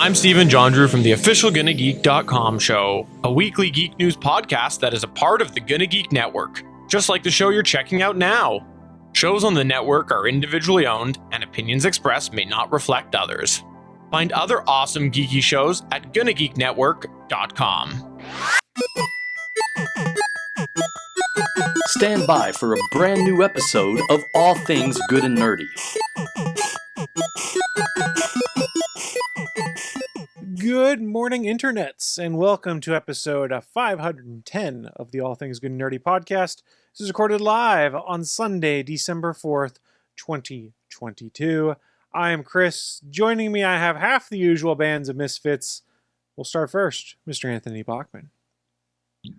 I'm Stephen John Drew from the official GonnaGeek.com show, a weekly geek news podcast that is a part of the Gonna Geek Network, just like the show you're checking out now. Shows on the network are individually owned, and opinions expressed may not reflect others. Find other awesome geeky shows at GonnaGeekNetwork.com. Stand by for a brand new episode of All Things Good and Nerdy. Good morning, internets, and welcome to episode 510 of the All Things Good and Nerdy podcast. This is recorded live on Sunday, December 4th, 2022. I am Chris. Joining me, I have half the usual bands of misfits. We'll start first, Mr. Anthony Bachman.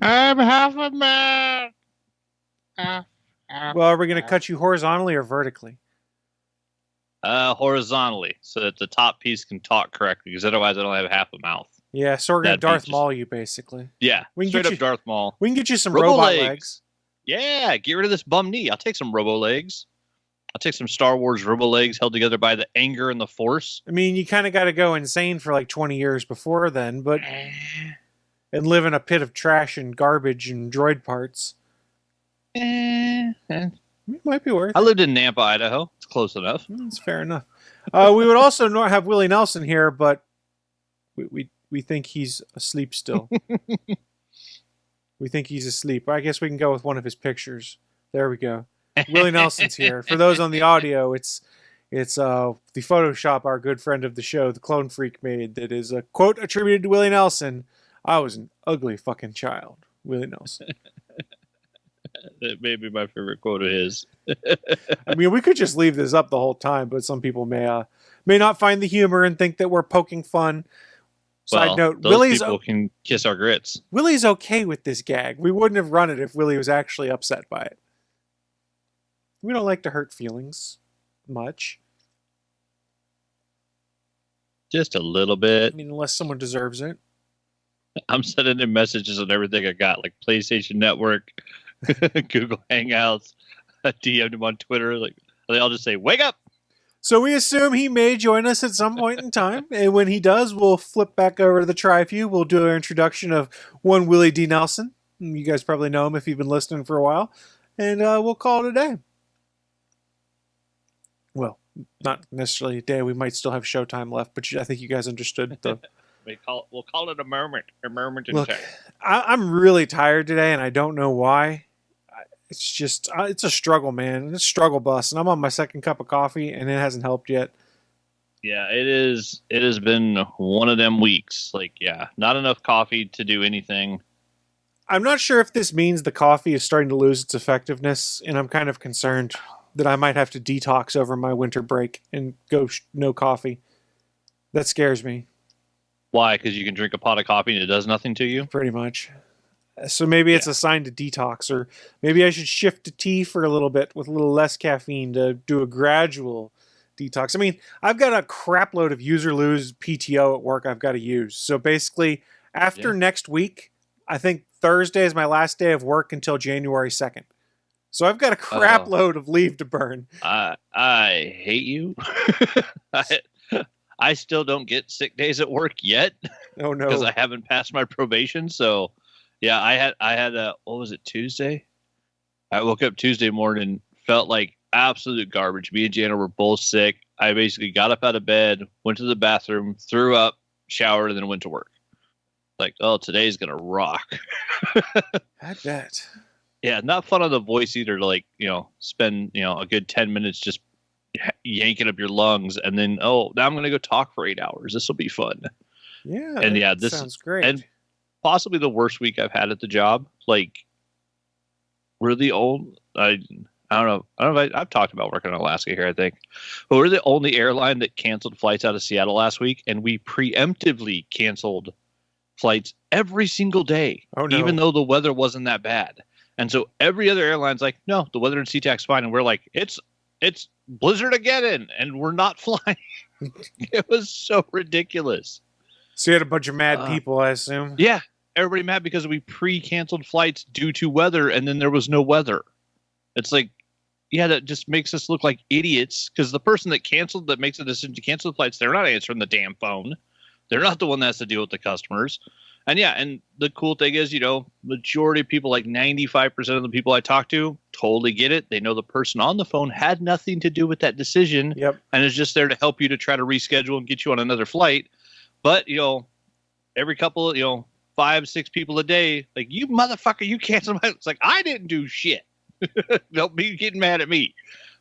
I'm half a man. Half. Well, are we going to cut you horizontally or vertically? Horizontally, so that the top piece can talk correctly, because otherwise I don't have half a mouth. Yeah, so we're going to Darth Maul you, basically. Yeah, straight up Darth Maul. We can get you some robot legs. Yeah, get rid of this bum knee. I'll take some robo legs. I'll take some Star Wars robo legs held together by the anger and the force. I mean, you kind of got to go insane for like 20 years before then, but... and live in a pit of trash and garbage and droid parts. It might be worth it. I lived in Nampa, Idaho. It's close enough. That's fair enough. We would also have Willie Nelson here, but we think he's asleep still. We think he's asleep. I guess we can go with one of his pictures. There we go. Willie Nelson's here. For those on the audio, it's the Photoshop our good friend of the show, the Clone Freak, made that is a quote attributed to Willie Nelson. I was an ugly fucking child. Willie Nelson. That may be my favorite quote of his. I mean, we could just leave this up the whole time, but some people may not find the humor and think that we're poking fun. Side note, those people can kiss our grits. Willie's okay with this gag. We wouldn't have run it if Willie was actually upset by it. We don't like to hurt feelings much. Just a little bit. I mean, unless someone deserves it. I'm sending in messages on everything I got, like PlayStation Network, Google Hangouts. I DM'd him on Twitter. Like, they all just say, "Wake up!" So we assume he may join us at some point in time, and when he does, we'll flip back over to the Tri-Few. We'll do our introduction of one Willie D. Nelson. You guys probably know him if you've been listening for a while, and we'll call it a day. Well, not necessarily a day. We might still have showtime left, but I think you guys understood the. We'll call it a moment in Look, time. I'm really tired today, and I don't know why. It's just, it's a struggle, man. It's a struggle bus, and I'm on my second cup of coffee, and it hasn't helped yet. Yeah, it is. It has been one of them weeks. Like, yeah, not enough coffee to do anything. I'm not sure if this means the coffee is starting to lose its effectiveness, and I'm kind of concerned that I might have to detox over my winter break and go no coffee. That scares me. Why? Because you can drink a pot of coffee and it does nothing to you? Pretty much. So maybe it's a sign to detox, or maybe I should shift to tea for a little bit with a little less caffeine to do a gradual detox. I mean, I've got a crap load of user-lose PTO at work I've got to use. So basically, after next week, I think Thursday is my last day of work until January 2nd. So I've got a crap load of leave to burn. I hate you. I still don't get sick days at work yet. Oh no, because I haven't passed my probation. So, yeah, I had what was it, Tuesday? I woke up Tuesday morning, felt like absolute garbage. Me and Jana were both sick. I basically got up out of bed, went to the bathroom, threw up, showered, and then went to work. Like, oh, today's gonna rock. I bet. Yeah, not fun on the voice either. To spend a good 10 minutes just yanking up your lungs, and then now I'm gonna go talk for 8 hours. This will be fun. Yeah, and this sounds great. And possibly the worst week I've had at the job. Like, we're the old. I don't know if I've talked about working in Alaska here, I think, but we're the only airline that canceled flights out of Seattle last week, and we preemptively canceled flights every single day, even though the weather wasn't that bad. And so every other airline's like, no, the weather in SeaTac's fine, and we're like, it's blizzard again, and we're not flying. It was so ridiculous. So you had a bunch of mad people, I assume? Yeah, everybody mad because we pre-canceled flights due to weather, and then there was no weather. It's like, yeah, that just makes us look like idiots, because the person that makes the decision to cancel the flights, they're not answering the damn phone. They're not the one that has to deal with the customers. And yeah, and the cool thing is, majority of people, like 95% of the people I talk to, totally get it. They know the person on the phone had nothing to do with that decision. Yep. And is just there to help you to try to reschedule and get you on another flight. But, every couple, 5, 6 people a day, like, you motherfucker, you canceled my. It's like, I didn't do shit. Don't be getting mad at me.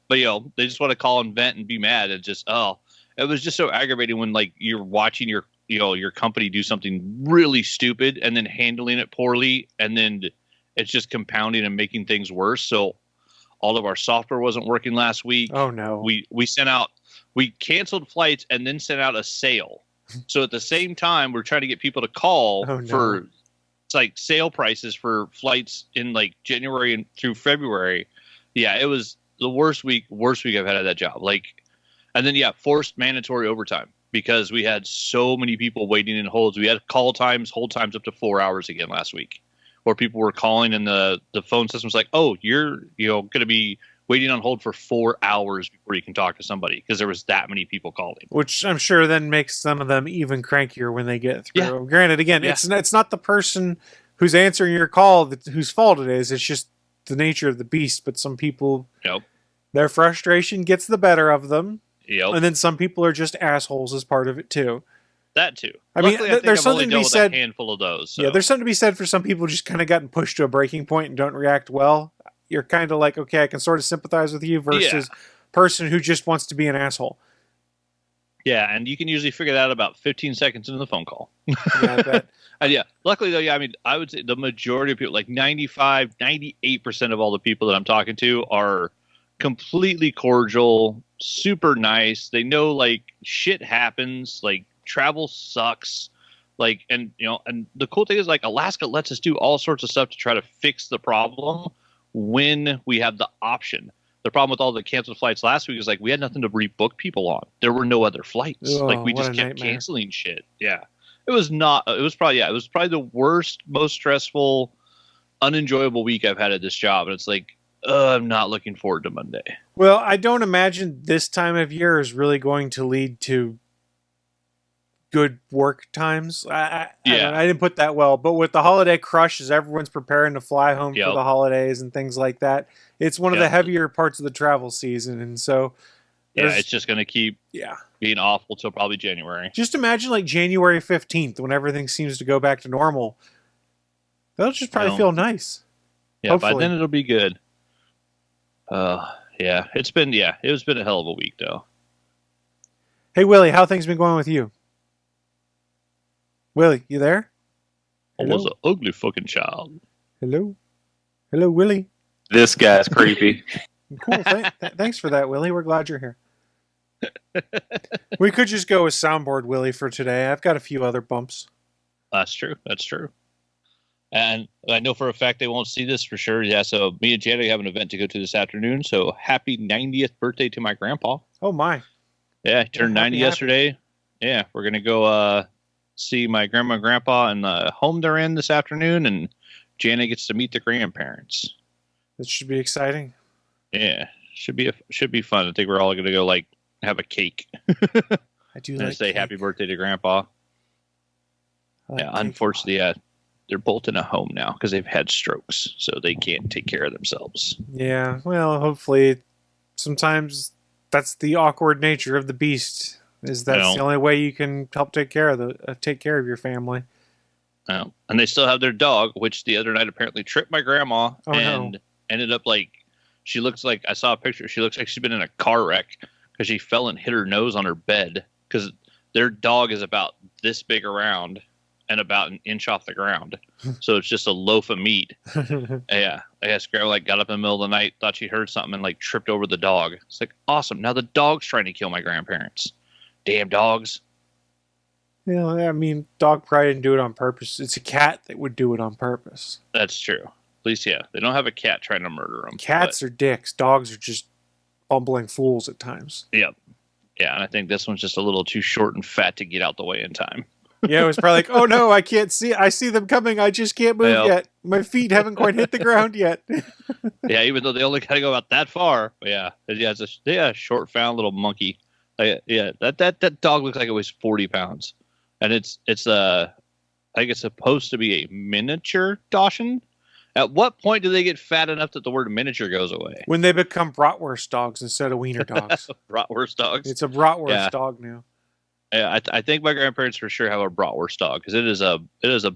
But, they just want to call and vent and be mad. And just, it was just so aggravating when, like, you're watching your company do something really stupid and then handling it poorly. And then it's just compounding and making things worse. So all of our software wasn't working last week. Oh, no. We canceled flights and then sent out a sale. So at the same time, we're trying to get people to call for it's like sale prices for flights in like January and through February. Yeah, it was the worst week I've had at that job. Like, and then forced mandatory overtime because we had so many people waiting in holds. We had hold times up to 4 hours again last week, where people were calling and the phone system was like, "Oh, you're going to be waiting on hold for 4 hours before you can talk to somebody," because there was that many people calling. Which I'm sure then makes some of them even crankier when they get through. Yeah. Granted, again, it's not the person who's answering your call whose fault it is. It's just the nature of the beast. But some people, their frustration gets the better of them. Yep. And then some people are just assholes as part of it too. That too. I Luckily, mean, there's something to be said. A handful of those. So. Yeah, there's something to be said for some people just kind of gotten pushed to a breaking point and don't react well. You're kind of like, okay, I can sort of sympathize with you versus person who just wants to be an asshole. Yeah, and you can usually figure that out about 15 seconds into the phone call. Yeah, I bet. And luckily though, I mean, I would say the majority of people, like 95, 98% of all the people that I'm talking to are completely cordial, super nice. They know like shit happens, like travel sucks. Like, and and the cool thing is like Alaska lets us do all sorts of stuff to try to fix the problem when we have the option. The problem with all the canceled flights last week is like we had nothing to rebook people on. There were no other flights. Like we just kept canceling shit. Yeah. It was probably the worst, most stressful, unenjoyable week I've had at this job. And it's like, I'm not looking forward to Monday. Well, I don't imagine this time of year is really going to lead to good work times. I didn't put that well, but with the holiday crush, as everyone's preparing to fly home for the holidays and things like that, it's one of the heavier parts of the travel season, and so it's just going to keep being awful till probably January. Just imagine like January 15th when everything seems to go back to normal. That'll just probably feel nice. Yeah, hopefully. By then it'll be good. It's been a hell of a week though. Hey Willie, how things been going with you? Willie, you there? I was an ugly fucking child. Hello, Willie. This guy's creepy. Cool. Thanks for that, Willie. We're glad you're here. We could just go with soundboard Willie for today. I've got a few other bumps. That's true. And I know for a fact they won't see this for sure. Yeah, so me and Janet have an event to go to this afternoon. So happy 90th birthday to my grandpa. Oh, my. Yeah, he turned 90 yesterday. Yeah, we're going to go see my grandma and grandpa in the home they're in this afternoon. And Janet gets to meet the grandparents. That should be exciting. Yeah, should be fun. I think we're all going to go like have a cake. I do and say cake. Happy birthday to Grandpa. Unfortunately, they're both in a home now because they've had strokes, so they can't take care of themselves. Yeah, well, hopefully, sometimes that's the awkward nature of the beast. That's the only way you can help take care of your family. And they still have their dog, which the other night apparently tripped my grandma ended up like. She looks like, I saw a picture, she looks like she's been in a car wreck because she fell and hit her nose on her bed because their dog is about this big around and about an inch off the ground. So it's just a loaf of meat. Yeah. I guess Grandma like got up in the middle of the night, thought she heard something and like tripped over the dog. It's like, awesome. Now the dog's trying to kill my grandparents. Damn dogs. Yeah, I mean, dog probably didn't do it on purpose. It's a cat that would do it on purpose. That's true. At least, they don't have a cat trying to murder them. Cats are dicks. Dogs are just bumbling fools at times. Yep. Yeah, and I think this one's just a little too short and fat to get out the way in time. Yeah, it was probably like, oh no, I can't see. I see them coming. I just can't move yet. My feet haven't quite hit the ground yet. Yeah, even though they only got to go about that far. But it's a short, fat little monkey. That dog looks like it weighs 40 pounds. and it's I think it's supposed to be a miniature Dachshund. At what point do they get fat enough that the word miniature goes away? When they become bratwurst dogs instead of wiener dogs. Bratwurst dogs. It's a bratwurst Yeah. dog now. Yeah, I think my grandparents for sure have a bratwurst dog because it is a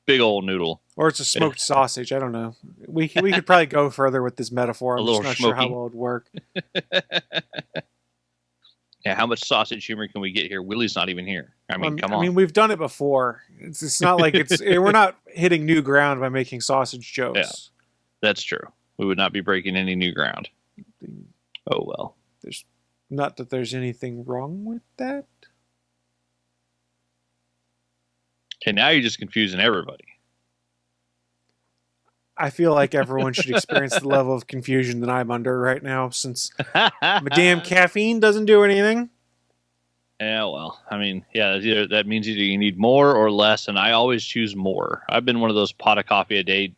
big old noodle. Or it's a smoked sausage. I don't know. We could probably go further with this metaphor. A I'm little just not sure how smoky. well it would work. Yeah, how much sausage humor can we get here? Willie's not even here. I mean, come on. I mean, we've done it before. It's not like we're not hitting new ground by making sausage jokes. Yeah. That's true. We would not be breaking any new ground. Oh well. There's not that there's anything wrong with that. Okay, now you're just confusing everybody. I feel like everyone should experience the level of confusion that I'm under right now, since my damn caffeine doesn't do anything. Yeah, well, I mean, yeah, that means either you need more or less, and I always choose more. I've been one of those pot of coffee a day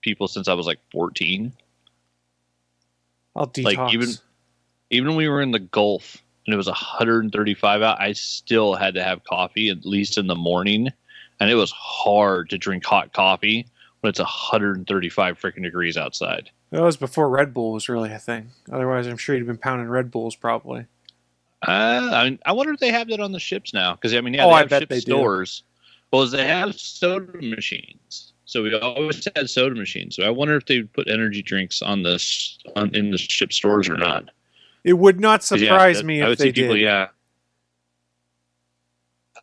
people since I was like 14. I'll detox. Like even when we were in the Gulf and it was 135 out, I still had to have coffee at least in the morning, and it was hard to drink hot coffee when it's 135 freaking degrees outside. That was before Red Bull was really a thing. Otherwise, I'm sure you'd been pounding Red Bulls probably. I wonder if they have that on the ships now. Because I mean, yeah, Oh, they I have bet ship they do. stores. Well, they have soda machines. So we always had soda machines. So I wonder if they put energy drinks in the ship stores or not. It would not 'Cause, yeah, surprise me I if would they see people, did. yeah.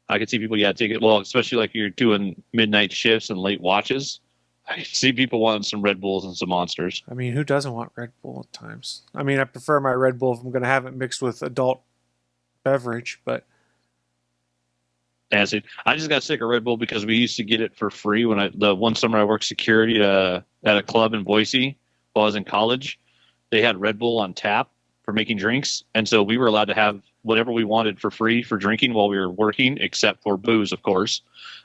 I could see people, yeah, take it. Well, especially like you're doing midnight shifts and late watches. I could see people wanting some Red Bulls and some Monsters. I mean, who doesn't want Red Bull at times? I mean, I prefer my Red Bull if I'm going to have it mixed with adult beverage, but Yeah, see, I just got sick of Red Bull because we used to get it for free when the one summer I worked security at a club in Boise while I was in college. They had Red Bull on tap for making drinks, and so we were allowed to have whatever we wanted for free for drinking while we were working, except for booze, of course.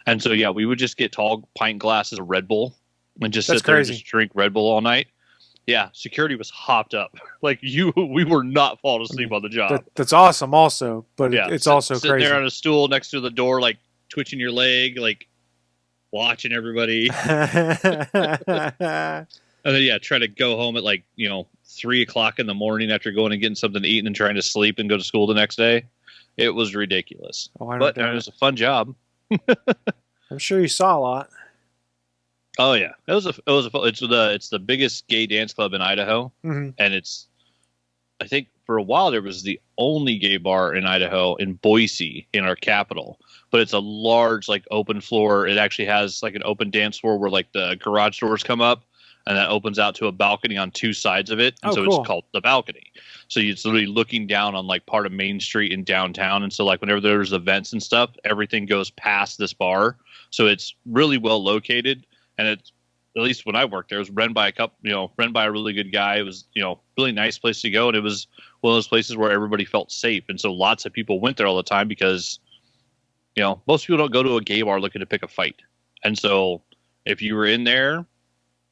And so yeah, we would just get tall pint glasses of Red Bull and just That's sit there crazy. and just drink Red Bull all night. Yeah, security was hopped up. Like we were not falling asleep on the job. that's awesome also, but Yeah, it's also sitting crazy. there on a stool next to the door, like twitching your leg, like watching everybody, and then yeah, try to go home at 3:00 in the morning after going and getting something to eat and trying to sleep and go to school the next day. It was ridiculous, Oh, I don't but doubt it it. was a fun job. I'm sure you saw a lot. Oh yeah, it's the biggest gay dance club in Idaho, hmm and I think for a while there was the only gay bar in Idaho in Boise, in our capital. But it's a large open floor. It actually has an open dance floor where the garage doors come up, and that opens out to a balcony on two sides of it. And Oh, so cool. it's called the balcony. So it's literally looking down on part of Main Street in downtown. And so whenever there's events and stuff, everything goes past this bar. So it's really well located, and it's, at least when I worked there, it was run by a really good guy. It was, really nice place to go. And it was one of those places where everybody felt safe. And so lots of people went there all the time because, most people don't go to a gay bar looking to pick a fight. And so if you were in there,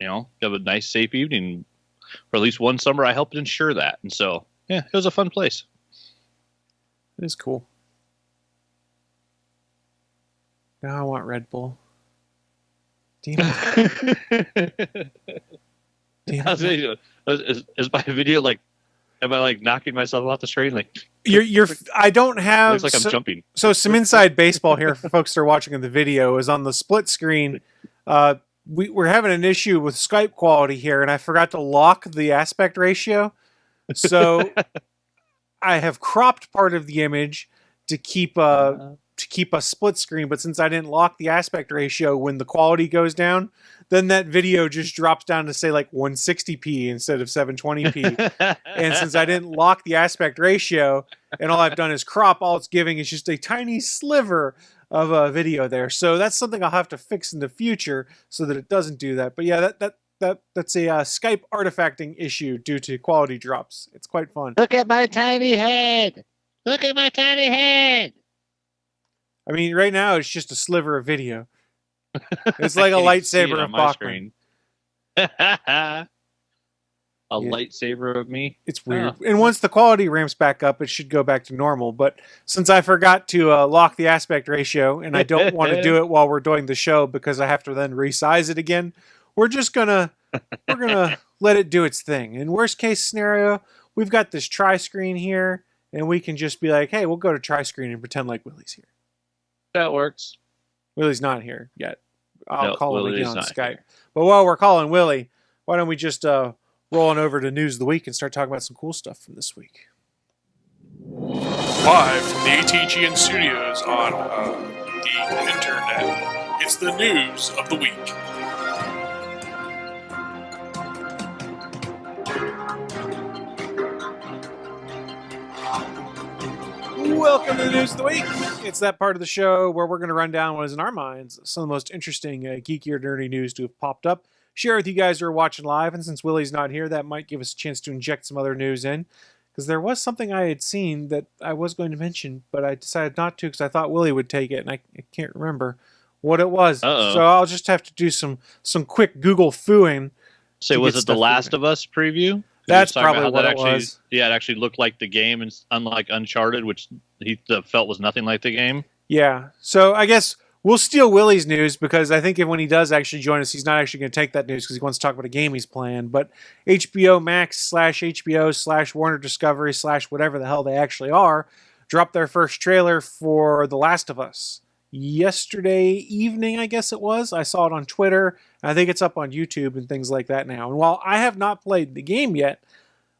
you have a nice, safe evening. For at least one summer, I helped ensure that. And so, yeah, it was a fun place. It is cool. Now I want Red Bull. Damn it. Damn I was it. saying, is my video am I knocking myself off the screen? You're. I don't have. Looks like I'm jumping. So some inside baseball here for folks that are watching in the video is on the split screen. We're having an issue with Skype quality here, and I forgot to lock the aspect ratio. So I have cropped part of the image to keep a split screen, but since I didn't lock the aspect ratio, when the quality goes down, then that video just drops down to say 160p instead of 720p. And since I didn't lock the aspect ratio and all I've done is crop, all it's giving is just a tiny sliver of a video there. So that's something I'll have to fix in the future so that it doesn't do that. But yeah, that's a Skype artifacting issue due to quality drops. It's quite fun. Look at my tiny head. Look at my tiny head. I mean, right now it's just a sliver of video. It's like a I can't even see it lightsaber on of my Bachman. screen. A Yeah. lightsaber of me. It's weird. And once the quality ramps back up, it should go back to normal. But since I forgot to lock the aspect ratio, and I don't want to do it while we're doing the show because I have to then resize it again, we're gonna let it do its thing. In worst case scenario, we've got this try screen here, and we can just be like, hey, we'll go to try screen and pretend like Willie's here. That works. Willie's not here yet. I'll call him again on Skype. Here. But while we're calling Willie, why don't we just roll on over to News of the Week and start talking about some cool stuff from this week. Live from the ATGN studios on the internet, it's the News of the Week. Welcome to the News of the Week. It's that part of the show where we're going to run down what is in our minds some of the most interesting geeky or nerdy news to have popped up. Share with you guys who are watching live, and since Willie's not here, that might give us a chance to inject some other news in. Because there was something I had seen that I was going to mention, but I decided not to because I thought Willie would take it, and I can't remember what it was. Uh-oh. So I'll just have to do some quick Google fooing. So was it the Last of Us preview? That's probably what it was. Yeah, it actually looked like the game, and unlike Uncharted, which he felt was nothing like the game. Yeah. So I guess we'll steal Willie's news because I think when he does actually join us, he's not actually going to take that news because he wants to talk about a game he's playing. But HBO Max / HBO / Warner Discovery / whatever the hell they actually are, dropped their first trailer for The Last of Us. Yesterday evening, I guess it was. I saw it on Twitter. I think it's up on YouTube and things like that now. And while I have not played the game yet,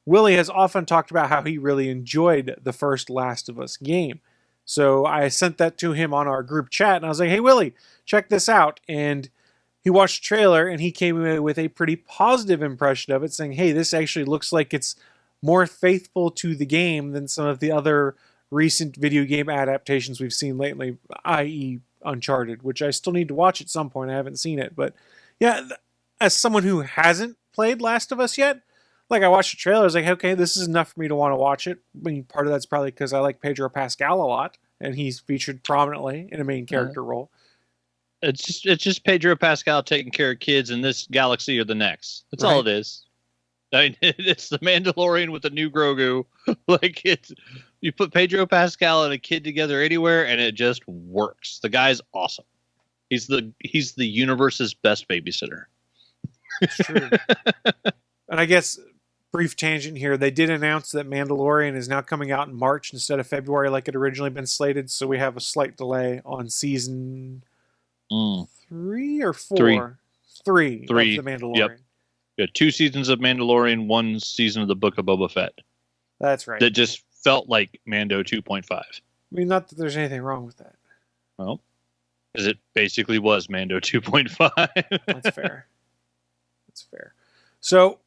Willie has often talked about how he really enjoyed the first Last of Us game. So I sent that to him on our group chat, and I was like, hey, Willie, check this out. And he watched the trailer, and he came in with a pretty positive impression of it, saying, hey, this actually looks like it's more faithful to the game than some of the other recent video game adaptations we've seen lately, i.e. Uncharted, which I still need to watch at some point. I haven't seen it. But yeah, as someone who hasn't played Last of Us yet, like I watched the trailer, I was like, okay, this is enough for me to want to watch it. I mean, part of that's probably because I like Pedro Pascal a lot, and he's featured prominently in a main character role. It's just Pedro Pascal taking care of kids in this galaxy or the next. That's all it is. I mean, it's the Mandalorian with the new Grogu. Like you put Pedro Pascal and a kid together anywhere, and it just works. The guy's awesome. He's the universe's best babysitter. It's true. And I guess, brief tangent here, they did announce that Mandalorian is now coming out in March instead of February like it originally been slated, so we have a slight delay on season 3 or 4? Three of The Mandalorian. Yep. We had 2 seasons of Mandalorian, 1 season of the Book of Boba Fett. That's right. That just felt like Mando 2.5. I mean, not that there's anything wrong with that. Well, because it basically was Mando 2.5. That's fair. That's fair. So,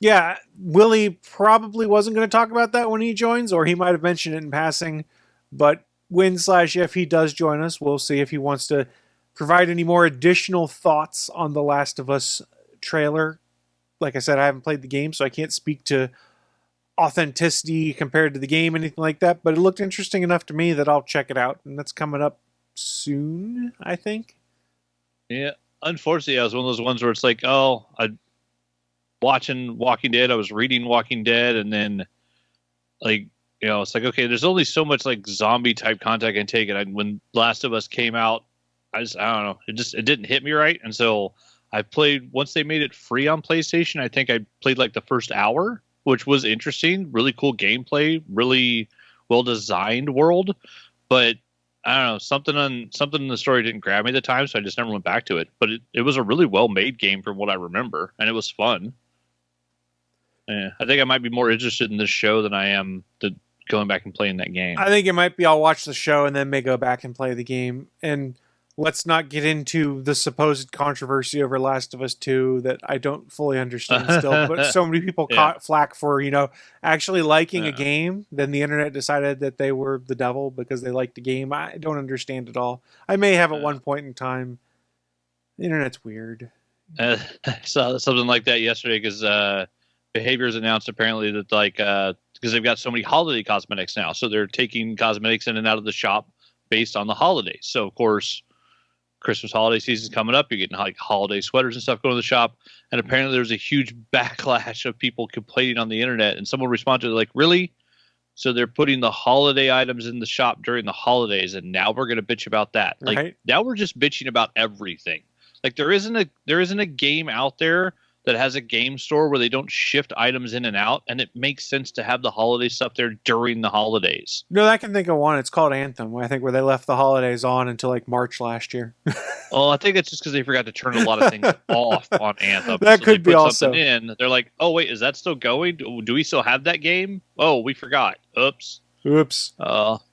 yeah, Willie probably wasn't going to talk about that when he joins, or he might have mentioned it in passing. But when/if he does join us, we'll see if he wants to provide any more additional thoughts on The Last of Us trailer. Like I said, I haven't played the game, so I can't speak to authenticity compared to the game, anything like that. But it looked interesting enough to me that I'll check it out, and that's coming up soon, I think. Yeah, unfortunately, I was one of those ones where it's like, oh, I'm watching Walking Dead, I was reading Walking Dead, and then, like, you know, it's like, okay, there's only so much like zombie type content I can take. And when Last of Us came out, I don't know, it didn't hit me right, and so I played once they made it free on PlayStation. I think I played like the first hour, which was interesting, really cool gameplay, really well designed world, but I don't know, something in the story didn't grab me at the time, so I just never went back to it. But it was a really well made game from what I remember, and it was fun. Yeah, I think I might be more interested in this show than I am going back and playing that game. I think it might be I'll watch the show and then may go back and play the game. And let's not get into the supposed controversy over Last of Us 2 that I don't fully understand still. But so many people caught flack for, actually liking a game. Then the internet decided that they were the devil because they liked the game. I don't understand it all. I may have at one point in time. The internet's weird. I saw something like that yesterday because Behaviors announced apparently that because they've got so many holiday cosmetics now, so they're taking cosmetics in and out of the shop based on the holidays. So of course Christmas holiday season's coming up. You're getting like holiday sweaters and stuff going to the shop. And apparently there's a huge backlash of people complaining on the internet. And someone responded like, really? So they're putting the holiday items in the shop during the holidays, and now we're going to bitch about that. Like Right. now we're just bitching about everything. Like there isn't a game out there that has a game store where they don't shift items in and out, and it makes sense to have the holiday stuff there during the holidays. No, I can think of one. It's called Anthem. I think where they left the holidays on until like March last year. Well, I think it's just because they forgot to turn a lot of things off on Anthem. That So could they be put also. something in. They're like, oh wait, is that still going? Do we still have that game? Oh, we forgot. Oops. Oops.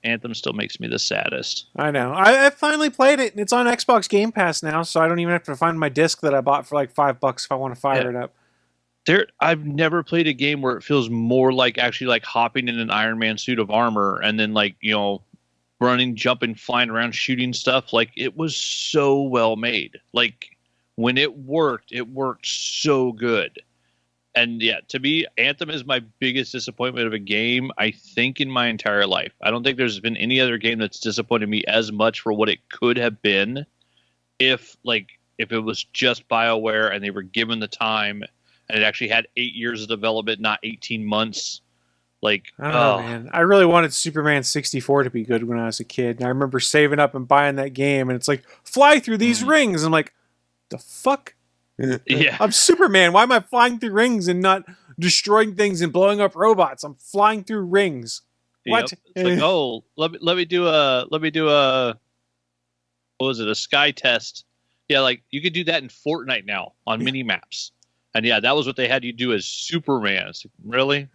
Anthem still makes me the saddest. I know. I finally played it, and it's on Xbox Game Pass now, so I don't even have to find my disc that I bought for like $5 if I want to fire it up. I've never played a game where it feels more like actually like hopping in an Iron Man suit of armor and then like, running, jumping, flying around, shooting stuff. Like it was so well made. Like when it worked so good. And yeah, to me, Anthem is my biggest disappointment of a game, I think, in my entire life. I don't think there's been any other game that's disappointed me as much for what it could have been if it was just BioWare and they were given the time and it actually had 8 years of development, not 18 months. Like, I don't know, man. I really wanted Superman 64 to be good when I was a kid. And I remember saving up and buying that game, and it's like, fly through these rings. I'm like, the fuck? Yeah. I'm Superman. Why am I flying through rings and not destroying things and blowing up robots? I'm flying through rings. What? Yep. It's like, oh, let me do a what was it, a sky test? Yeah, like you could do that in Fortnite now on mini maps. And yeah, that was what they had you do as Superman. It's like, really?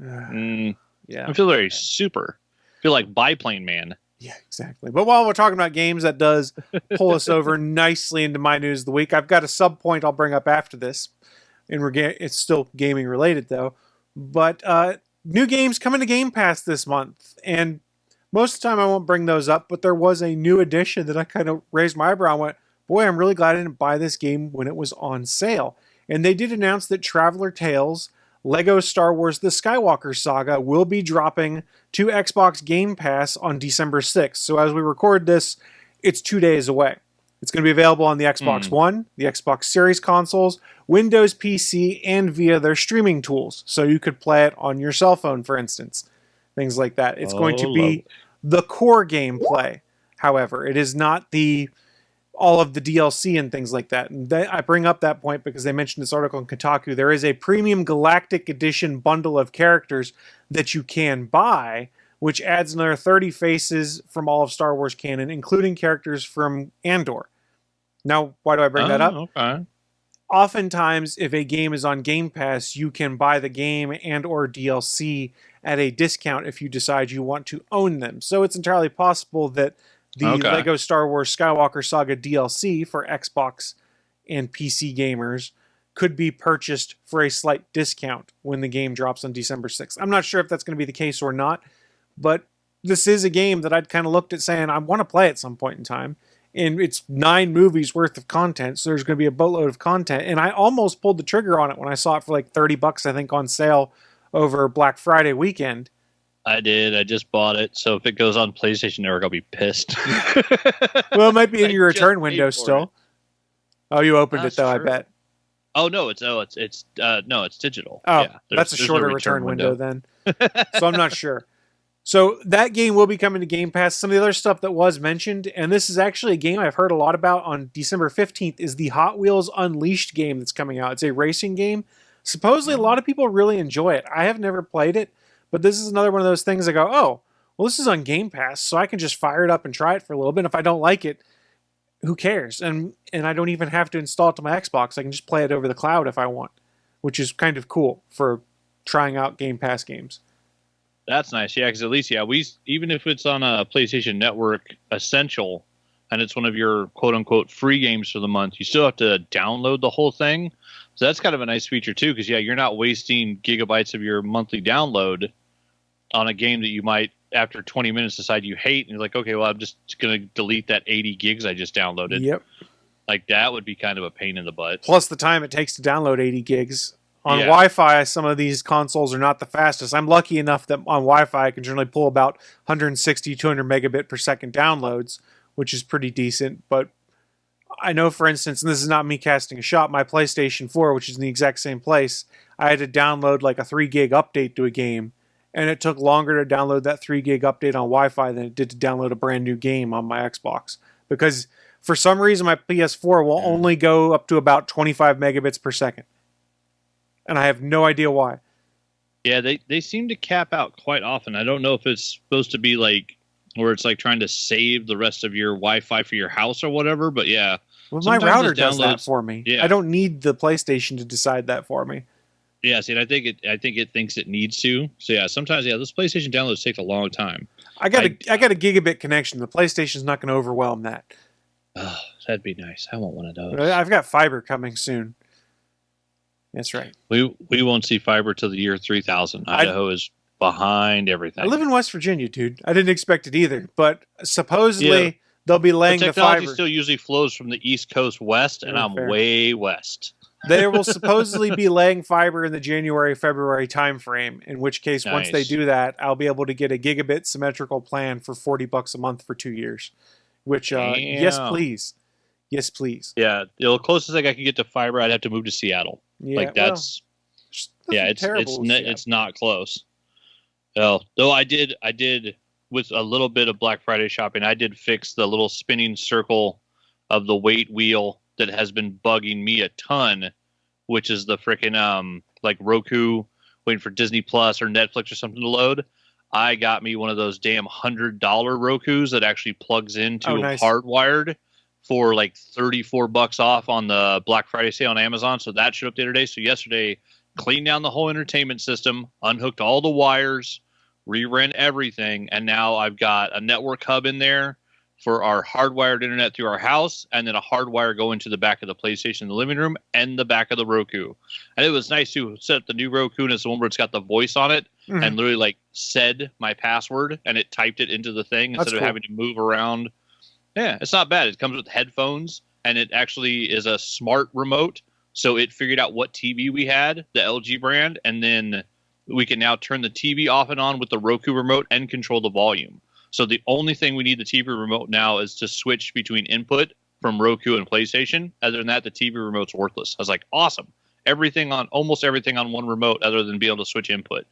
Yeah. I feel very super. I feel like Biplane Man. Yeah, exactly. But while we're talking about games, that does pull us over nicely into my news of the week. I've got a sub point I'll bring up after this. It's still gaming related, though. But new games coming to Game Pass this month. And most of the time I won't bring those up, but there was a new edition that I kind of raised my eyebrow and went, boy, I'm really glad I didn't buy this game when it was on sale. And they did announce that Traveler Tales Lego Star Wars The Skywalker Saga will be dropping to Xbox Game Pass on December 6th. So as we record this, it's 2 days away. It's going to be available on the Xbox One, the Xbox Series consoles, Windows PC, and via their streaming tools. So you could play it on your cell phone, for instance. Things like that. It's going to be the core gameplay. However, it is not all of the DLC and things like that. And I bring up that point because they mentioned this article in Kotaku. There is a premium Galactic Edition bundle of characters that you can buy, which adds another 30 faces from all of Star Wars canon, including characters from Andor. Now, why do I bring that up? Okay. Oftentimes, if a game is on Game Pass, you can buy the game and or DLC at a discount if you decide you want to own them. So it's entirely possible that the Lego Star Wars Skywalker Saga DLC for Xbox and PC gamers could be purchased for a slight discount when the game drops on December 6th. I'm not sure if that's going to be the case or not, but this is a game that I'd kind of looked at saying I want to play at some point in time. And it's 9 movies worth of content, so there's going to be a boatload of content. And I almost pulled the trigger on it when I saw it for like $30, I think, on sale over Black Friday weekend. I did. I just bought it. So if it goes on PlayStation Network, I'll be pissed. Well, it might be in your I just return paid window for still. it. Oh, you opened That's it though, true. I bet. Oh no, it's digital. Oh, Yeah, that's a there's shorter no return window then. So I'm not sure. So that game will be coming to Game Pass. Some of the other stuff that was mentioned, and this is actually a game I've heard a lot about on December 15th, is the Hot Wheels Unleashed game that's coming out. It's a racing game. Supposedly a lot of people really enjoy it. I have never played it, but this is another one of those things I go, oh, well, this is on Game Pass, so I can just fire it up and try it for a little bit. If I don't like it, who cares? And I don't even have to install it to my Xbox. I can just play it over the cloud if I want, which is kind of cool for trying out Game Pass games. That's nice. Yeah, because at least, even if it's on a PlayStation Network Essential and it's one of your quote-unquote free games for the month, you still have to download the whole thing. So that's kind of a nice feature, too, because, you're not wasting gigabytes of your monthly download on a game that you might, after 20 minutes, decide you hate. And you're like, okay, well, I'm just going to delete that 80 gigs I just downloaded. Yep. Like, that would be kind of a pain in the butt. Plus the time it takes to download 80 gigs. On Yeah. Wi-Fi, some of these consoles are not the fastest. I'm lucky enough that on Wi-Fi I can generally pull about 160, 200 megabit per second downloads, which is pretty decent. But I know, for instance, and this is not me casting a shot, my PlayStation 4, which is in the exact same place, I had to download like a 3 gig update to a game, and it took longer to download that 3 gig update on Wi-Fi than it did to download a brand new game on my Xbox. Because for some reason, my PS4 will only go up to about 25 megabits per second. And I have no idea why. Yeah, they seem to cap out quite often. I don't know if it's supposed to be like where it's like trying to save the rest of your Wi-Fi for your house or whatever. But yeah, well, my router does that for me. Yeah. I don't need the PlayStation to decide that for me. Yeah, see, and I think it thinks it needs to. So yeah, sometimes those PlayStation downloads take a long time. I got a gigabit connection. The PlayStation's not going to overwhelm that. Oh, that'd be nice. I want one of those. I've got fiber coming soon. That's right. We won't see fiber till the year 3000. Idaho is behind everything. I live in West Virginia, dude. I didn't expect it either, but supposedly they'll be laying the technology fiber. still usually flows from the East Coast west, and I'm way west. They will supposedly be laying fiber in the January-February timeframe, in which case, once they do that, I'll be able to get a gigabit symmetrical plan for $40 a month for 2 years. Which, yes, please. Yes, please. Yeah, the closest thing I could get to fiber, I'd have to move to Seattle. Yeah, like that's, it's not close. Well, though I did with a little bit of Black Friday shopping, I did fix the little spinning circle of the weight wheel that has been bugging me a ton, which is the freaking like Roku waiting for Disney Plus or Netflix or something to load. I got me one of those damn $100 Rokus that actually plugs into hardwired for like $34 off on the Black Friday sale on Amazon. So that showed up the other day. So yesterday, cleaned down the whole entertainment system, unhooked all the wires, reran everything, and now I've got a network hub in there for our hardwired internet through our house, and then a hardwire going to the back of the PlayStation in the living room and the back of the Roku. And it was nice to set up the new Roku, and it's the one where it's got the voice on it, and literally like said my password, and it typed it into the thing instead of having to move around. Yeah, it's not bad. It comes with headphones, and it actually is a smart remote. So it figured out what TV we had, the LG brand, and then we can now turn the TV off and on with the Roku remote and control the volume. So the only thing we need the TV remote now is to switch between input from Roku and PlayStation. Other than that, the TV remote's worthless. I was like, awesome. Almost everything on one remote other than being able to switch input.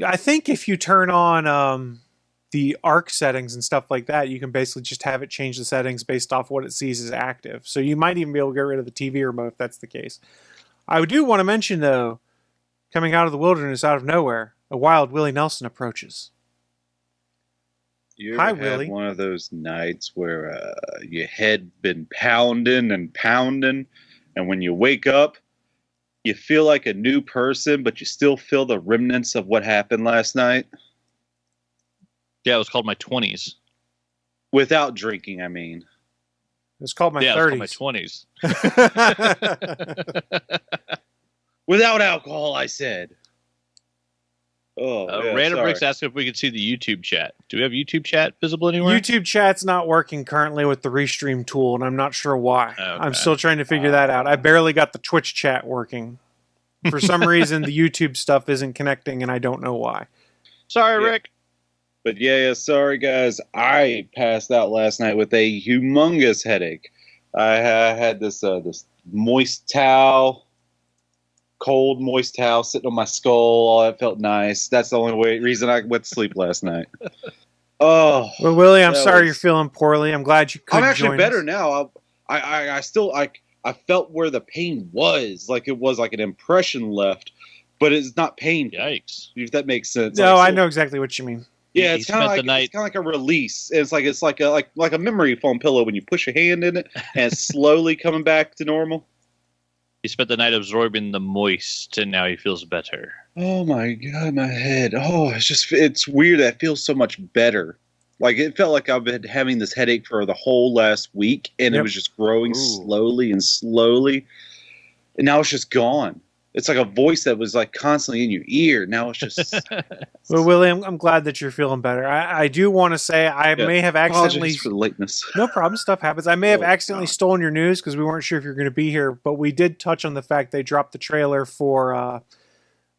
I think if you turn on the ARC settings and stuff like that, you can basically just have it change the settings based off what it sees as active. So you might even be able to get rid of the TV remote if that's the case. I do want to mention, though, coming out of the wilderness, out of nowhere, a wild Willie Nelson approaches. You ever had one of those nights where your head been pounding and pounding, and when you wake up, you feel like a new person, but you still feel the remnants of what happened last night? Yeah, it was called my 20s. Without drinking, I mean. It was called my 30s. It was called my 20s. Without alcohol, I said. Random Rick's asking if we could see the YouTube chat. Do we have YouTube chat visible anywhere? YouTube chat's not working currently with the Restream tool, and I'm not sure why. Okay. I'm still trying to figure that out. I barely got the Twitch chat working. For some reason, the YouTube stuff isn't connecting, and I don't know why. Sorry, Rick. But yeah, sorry guys. I passed out last night with a humongous headache. I had this moist towel, cold moist towel sitting on my skull. All that felt nice. That's the only reason I went to sleep last night. Oh, well, Willie, I'm sorry you're feeling poorly. I'm glad you could. I'm actually better now. I still I felt where the pain was, like it was like an impression left, but it's not pain. Yikes! If that makes sense. No, I know exactly what you mean. Yeah, it's kind of like a release. It's like a memory foam pillow when you push a hand in it and it's slowly coming back to normal. He spent the night absorbing the moist, and now he feels better. Oh my god, my head! Oh, it's weird. That feels so much better. Like it felt like I've been having this headache for the whole last week, and it was just growing slowly and slowly, and now it's just gone. It's like a voice that was like constantly in your ear. Now it's just. Well, Willie, I'm glad that you're feeling better. I do want to say I may have accidentally. Apologies for the lateness. No problem. Stuff happens. I may have accidentally stolen your news because we weren't sure if you're going to be here, but we did touch on the fact they dropped the trailer for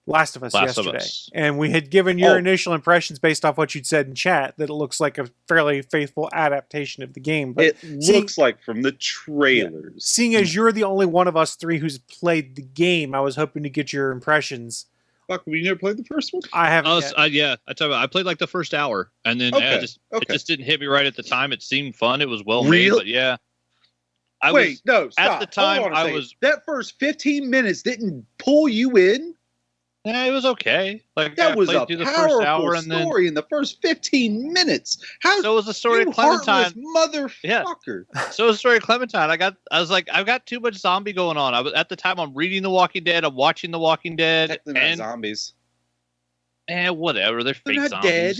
Last of Us Last of yesterday. Us. And we had given your Oh. initial impressions based off what you'd said in chat that it looks like a fairly faithful adaptation of the game. But It looks like from the trailers. seeing as you're the only one of us three who's played the game, I was hoping to get your impressions. Fuck, we never played the first one? I haven't Oh, yet. yeah, I tell you what, I played like the first hour, and then Okay, it okay. just didn't hit me right at the time. It seemed fun. It was well made, Real- but yeah. Wait, no, stop. the time, Hold on a I second. was- That first 15 minutes didn't pull you in? Yeah, it was okay. Like That I was played a through the powerful first hour, and then story in the first 15 minutes. How so was the story you of Clementine. heartless motherfucker? So was the story of Clementine. I was like, I've got too much zombie going on. At the time, I'm reading The Walking Dead. I'm watching The Walking Dead, Technically not and zombies. whatever. They're fake not zombies. dead.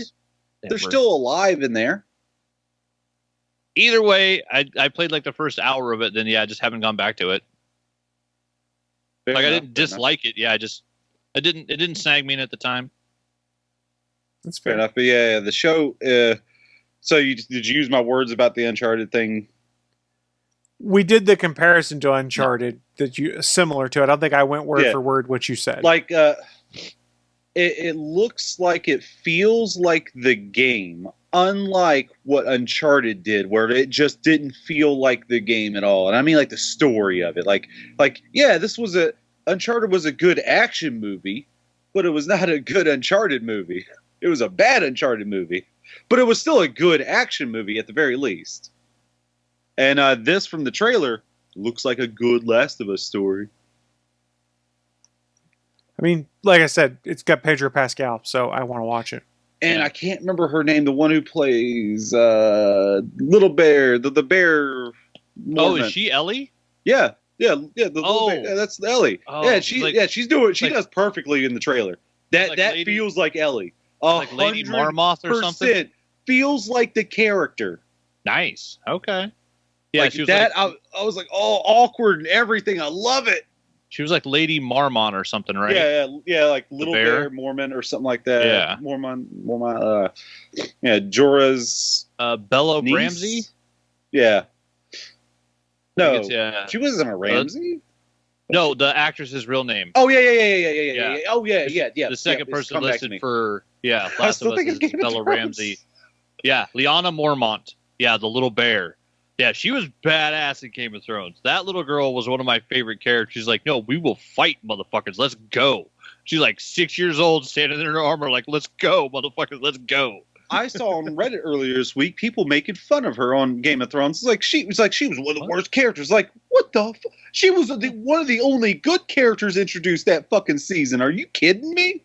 They're Whatever. still alive in there. Either way, I played like the first hour of it. Then I just haven't gone back to it. Fair Like I enough, didn't fair enough. dislike it. Yeah, it didn't snag me in at the time. That's Fair enough. But yeah, the show. So did you use my words about the Uncharted thing? We did the comparison to Uncharted that you similar to it. I don't think I went word Yeah. for word what you said. Like, it looks like it feels like the game, unlike what Uncharted did, where it just didn't feel like the game at all. And I mean, like the story of it. Like, yeah, Uncharted was a good action movie, but it was not a good Uncharted movie. It was a bad Uncharted movie, but it was still a good action movie at the very least. And this from the trailer looks like a good Last of Us story. I mean, like I said, it's got Pedro Pascal, so I want to watch it. And I can't remember her name, the one who plays Little Bear, the bear. Oh, Mormon. is she Ellie? Yeah. The little bear. Yeah, that's Ellie. Oh, yeah, she's doing. She like- does perfectly in the trailer. That like that Lady- feels like Ellie. Like Lady Marmoth or something. Feels like the character. Nice. Okay. Yeah, Like she was that. like, I was like, oh, awkward and everything. I love it. she was like Lady Marmon or something, right? Yeah, like Little bear? Bear Mormon or something like that. Yeah. Mormon. Yeah, Jorah's Bella niece? Ramsey. Yeah. No, Yeah. she wasn't a Ramsey. No, the actress's real name. Oh yeah. Yeah. Oh yeah. The second It's person come back to listed me. for I Last still of Us think is it's Game of Bella Thrones. Ramsey. Yeah, Lyanna Mormont. Yeah, the little bear. Yeah, she was badass in Game of Thrones. That little girl was one of my favorite characters. She's like, no, we will fight, motherfuckers. Let's go. She's like 6 years old, standing in her armor, like, let's go, motherfuckers. Let's go. I saw on Reddit earlier this week people making fun of her on Game of Thrones. It's like she was one of the worst characters. Like, what the? She was one of the only good characters introduced that fucking season. Are you kidding me?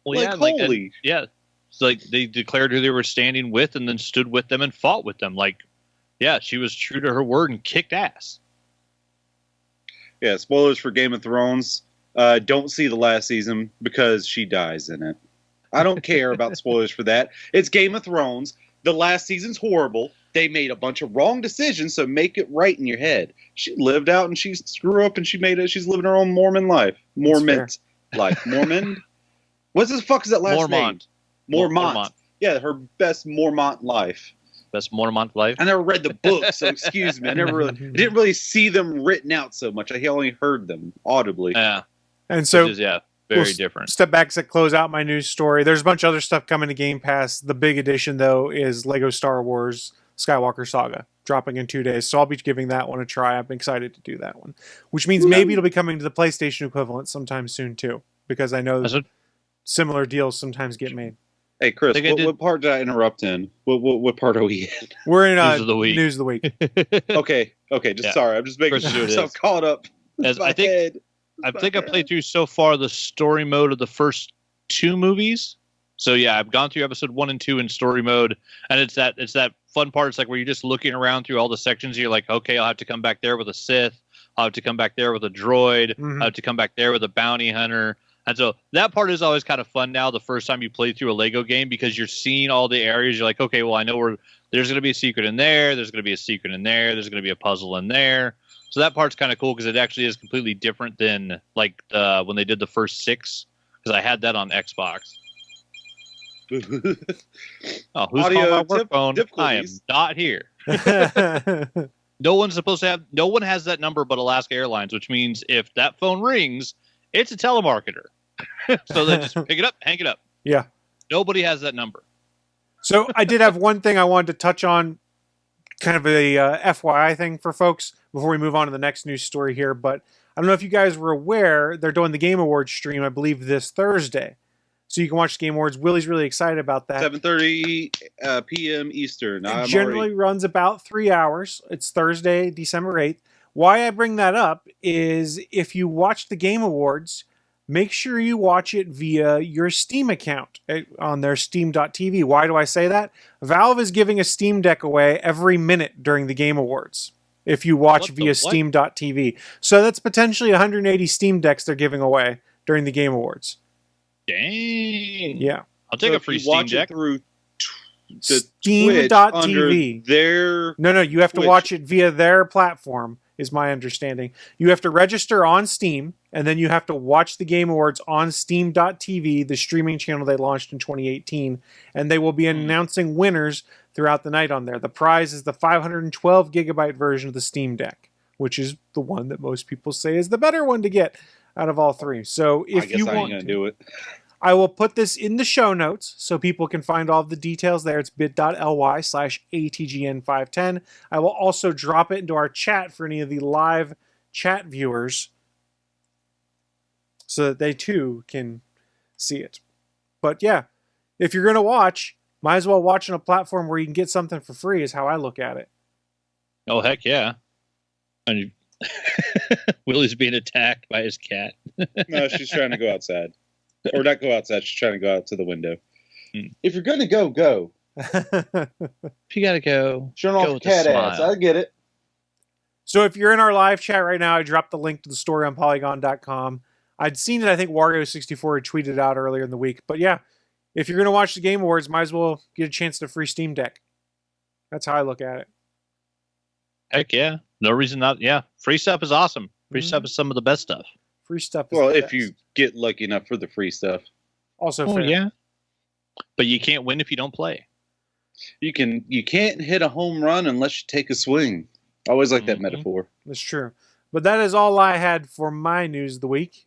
Well, Like, holy. yeah. It's like they declared who they were standing with and then stood with them and fought with them. Like, yeah, she was true to her word and kicked ass. Yeah. Spoilers for Game of Thrones. Don't see the last season because she dies in it. I don't care about spoilers for that. It's Game of Thrones. The last season's horrible. They made a bunch of wrong decisions, so make it right in your head. She lived out and she grew up and she's living her own Mormon life. Mormon life. Mormon? What the fuck is that last name? Mormont. Yeah, her best Mormont life. Best Mormont life. I never read the book, so excuse me. I didn't really see them written out so much. I only heard them audibly. Yeah. And so, Which is, very we'll different. Step back to close out my news story. There's a bunch of other stuff coming to Game Pass. The big addition, though, is Lego Star Wars Skywalker Saga, dropping in 2 days. So I'll be giving that one a try. I'm excited to do that one, which means maybe it'll be coming to the PlayStation equivalent sometime soon, too, because I know similar deals sometimes get made. Hey, Chris, what part did I interrupt in? What part are we in? We're in News of the week. News of the week. Okay, sorry. I'm just making myself caught up. As I think I played through so far the story mode of the first two movies. So yeah, I've gone through episode 1 and 2 in story mode, and it's that fun part. It's like where you're just looking around through all the sections. You're like, okay, I'll have to come back there with a Sith. I'll have to come back there with a droid. I'll have to come back there with a bounty hunter. And so that part is always kind of fun now, the first time you play through a Lego game, because you're seeing all the areas. You're like, okay, well, I know there's going to be a secret in there. There's going to be a secret in there. There's going to be a puzzle in there. So that part's kind of cool because it actually is completely different than like when they did the first 6, because I had that on Xbox. Oh, who's Audio calling my work phone? I am difficulties. not here. No one's supposed to have. No one has that number but Alaska Airlines, which means if that phone rings, it's a telemarketer. So they just pick it up, hang it up. Yeah. Nobody has that number. So I did have one thing I wanted to touch on, kind of a FYI thing for folks before we move on to the next news story here. But I don't know if you guys were aware, they're doing the Game Awards stream, I believe, this Thursday. So you can watch the Game Awards. Willie's really excited about that. 7:30 p.m. Eastern. It generally runs about 3 hours. It's Thursday, December 8th. Why I bring that up is if you watch the Game Awards, make sure you watch it via your Steam account on their steam.tv. Why do I say that? Valve is giving a Steam Deck away every minute during the Game Awards if you watch via steam.tv. So that's potentially 180 Steam Decks they're giving away during the Game Awards. Dang. Yeah. I'll take a free Steam Deck. Through Steam.tv. Their No, you have to Twitch. watch it via their platform, is my understanding. You have to register on Steam, and then you have to watch the Game Awards on Steam.tv, the streaming channel they launched in 2018, and they will be announcing winners throughout the night on there. The prize is the 512 gigabyte version of the Steam Deck, which is the one that most people say is the better one to get out of all three. So if I guess you I want ain't gonna do it. I will put this in the show notes so people can find all of the details there. It's bit.ly/ATGN510. I will also drop it into our chat for any of the live chat viewers so that they too can see it. But yeah, if you're going to watch, might as well watch on a platform where you can get something for free is how I look at it. Oh, heck yeah. And Willie's being attacked by his cat. No, she's trying to go outside. Or not go outside, she's trying to go out to the window. If you're gonna go, go. If you gotta go, Showing go off with cat a ass. smile. I get it. So if you're in our live chat right now, I dropped the link to the story on Polygon.com. I'd seen it, I think Wario64 had tweeted out earlier in the week. But yeah, if you're going to watch the Game Awards, might as well get a chance to free Steam Deck. That's how I look at it. Heck yeah. No reason not. Yeah. Free stuff is awesome. Free stuff is some of the best stuff. Free stuff is Well, the if best. you get lucky enough for the free stuff. Also Oh, fair. yeah. But you can't win if you don't play. You can't hit a home run unless you take a swing. I always like that Mhm. metaphor. That's true. But that is all I had for my news of the week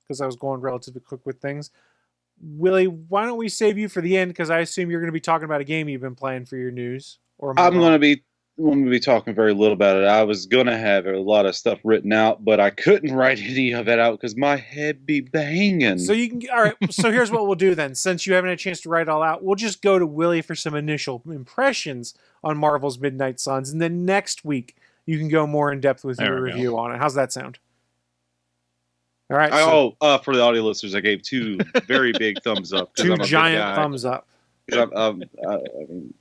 because I was going relatively quick with things. Willie, why don't we save you for the end because I assume you're going to be talking about a game you've been playing for your news. Or am I I'm wrong? going to be talking very little about it. I was going to have a lot of stuff written out, but I couldn't write any of it out because my head be banging. So you can. All right. So here's what we'll do then. Since you haven't had a chance to write it all out, we'll just go to Willie for some initial impressions on Marvel's Midnight Suns, and then next week you can go more in depth with There your we go. review on it. How's that sound? All right. For the audio listeners, I gave two very big thumbs up. 'Cause two I'm a big giant guy. thumbs up. 'Cause I mean,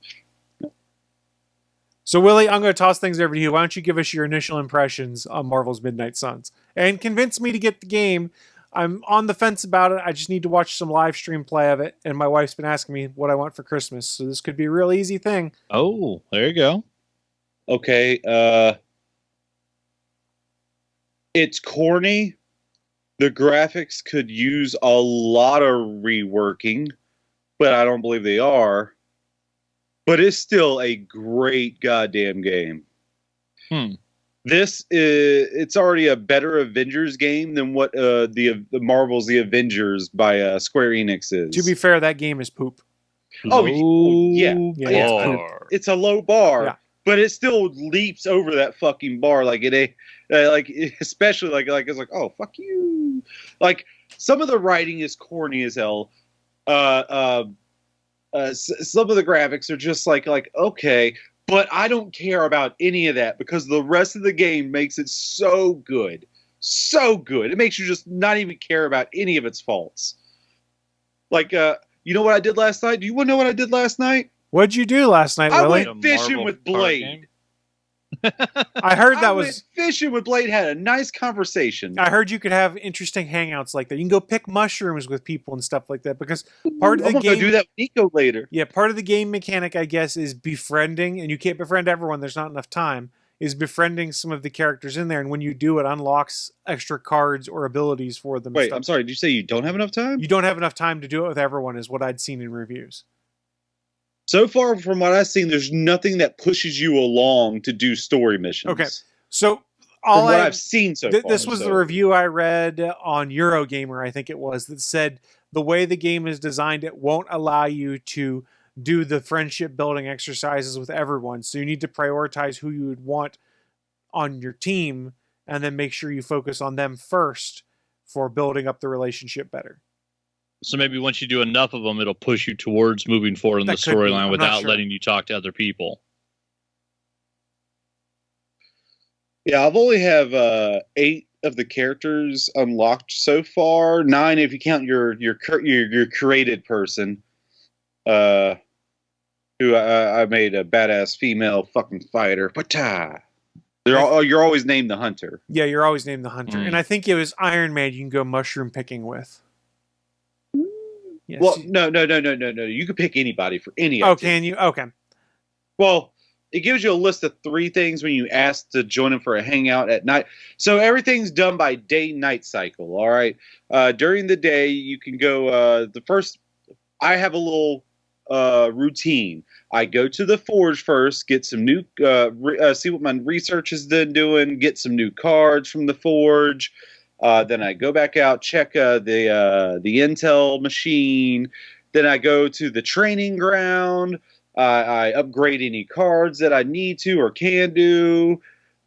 So Willie, I'm going to toss things over to you. Why don't you give us your initial impressions on Marvel's Midnight Suns and convince me to get the game? I'm on the fence about it. I just need to watch some live stream play of it, and my wife's been asking me what I want for Christmas. So this could be a real easy thing. Oh, there you go. okay. It's corny. The graphics could use a lot of reworking, but I don't believe they are. But it's still a great goddamn game. It's already a better Avengers game than what the Marvel's The Avengers by Square Enix is. To be fair, that game is poop. Oh, yeah. Yeah, Bar. It's a low bar, Yeah. but it still leaps over that fucking bar. Like especially like it's like, oh, fuck you. Like some of the writing is corny as hell. Some of the graphics are just like okay, but I don't care about any of that because the rest of the game makes it so good. It makes you just not even care about any of its faults. Like, you know what I did last night? Do you want to know what I did last night? What'd you do last night, I Willie? went fishing Marvel with card Blade. game? I heard I that went was. fishing with Blade. Had a nice conversation. I heard you could have interesting hangouts like that. You can go pick mushrooms with people and stuff like that because part of I'm the gonna game. do that with Nico later. Yeah, part of the game mechanic, I guess, is befriending, and you can't befriend everyone. There's not enough time. Is befriending some of the characters in there, and when you do, it unlocks extra cards or abilities for them. and Wait, stuff. I'm sorry. Did you say you don't have enough time? You don't have enough time to do it with everyone, is what I'd seen in reviews. So far, from what I've seen, there's nothing that pushes you along to do story missions. Okay. So all what I've seen so far. This was the review I read on Eurogamer, I think it was, that said the way the game is designed, it won't allow you to do the friendship building exercises with everyone. So you need to prioritize who you would want on your team and then make sure you focus on them first for building up the relationship better. So maybe once you do enough of them, it'll push you towards moving forward in the That could be. storyline I'm not without sure. letting you talk to other people. Yeah, I've only have 8 of the characters unlocked so far. 9 if you count your created person, who I made a badass female fucking fighter. Pata. You're always named the hunter. Yeah, you're always named the hunter. And I think it was Iron Man you can go mushroom picking with. Yes. Well, no. You can pick anybody for any. Oh, activity. can you? Okay. Well, it gives you a list of 3 things when you ask to join them for a hangout at night. So everything's done by day-night cycle. All right. During the day, you can go. I have a little routine. I go to the forge first, get some new, see what my research has been doing, get some new cards from the forge. Then I go back out, check the intel machine. Then I go to the training ground. I upgrade any cards that I need to or can do.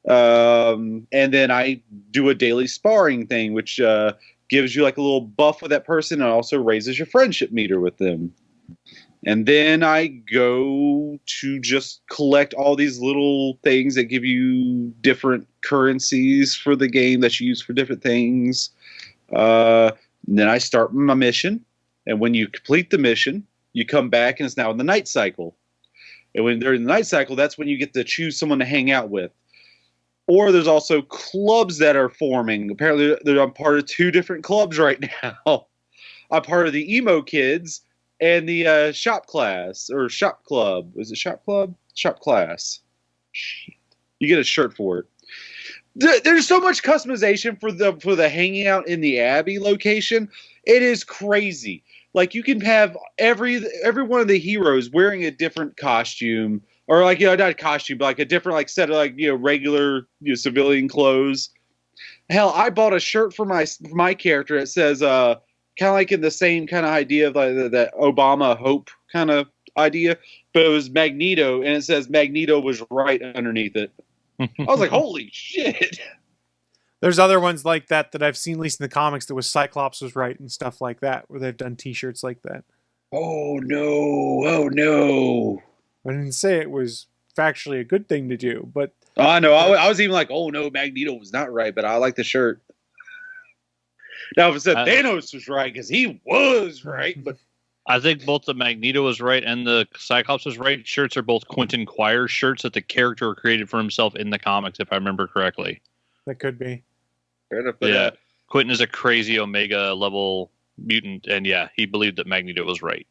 And then I do a daily sparring thing, which gives you like a little buff with that person and also raises your friendship meter with them. And then I go to just collect all these little things that give you different currencies for the game that you use for different things. And then I start my mission. And when you complete the mission, you come back and it's now in the night cycle. And when they're in the night cycle, that's when you get to choose someone to hang out with. Or there's also clubs that are forming. Apparently, I'm part of 2 different clubs right now. I'm part of the emo kids and the shop class or shop club. Is it shop club? Shop class. Shit. You get a shirt for it. There's so much customization for the hanging out in the Abbey location. It is crazy. Like you can have every one of the heroes wearing a different costume, or like not a costume, but like a different like set of like regular civilian clothes. Hell, I bought a shirt for my character. It says kind of like in the same kind of idea of like that Obama hope kind of idea, but it was Magneto, and it says Magneto was right underneath it. I was like, holy shit. There's other ones like that I've seen, at least in the comics, that was Cyclops was right and stuff like that, where they've done T-shirts like that. Oh no. I didn't say it was factually a good thing to do, but... I know. I was even like, oh no, Magneto was not right, but I like the shirt. Now, if it said Thanos was right, because he was right, but... I think both the Magneto was right and the Cyclops was right. Shirts are both Quentin Quire shirts that the character created for himself in the comics, if I remember correctly. That could be. Fair enough, yeah. Quentin is a crazy Omega level mutant, and yeah, he believed that Magneto was right.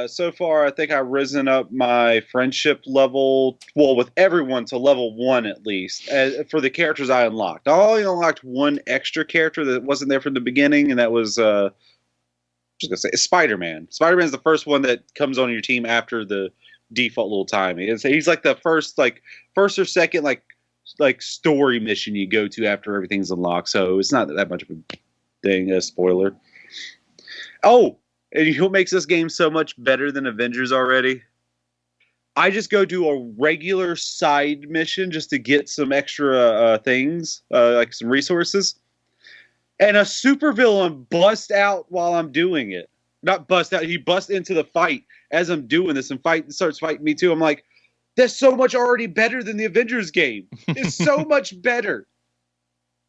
So far, I think I've risen up my friendship level, well, with everyone to level 1 at least, for the characters I unlocked. I only unlocked 1 extra character that wasn't there from the beginning, and that was... just gonna say Spider-Man. Spider-Man's the first one that comes on your team after the default little time. He's like the first or second like story mission you go to after everything's unlocked. So it's not that much of a thing. A spoiler. Oh, and you know what makes this game so much better than Avengers already? I just go do a regular side mission just to get some extra things, like some resources. And a supervillain busts out while I'm doing it. Not bust out. He busts into the fight as I'm doing this and starts fighting me too. I'm like, that's so much already better than the Avengers game. It's so much better.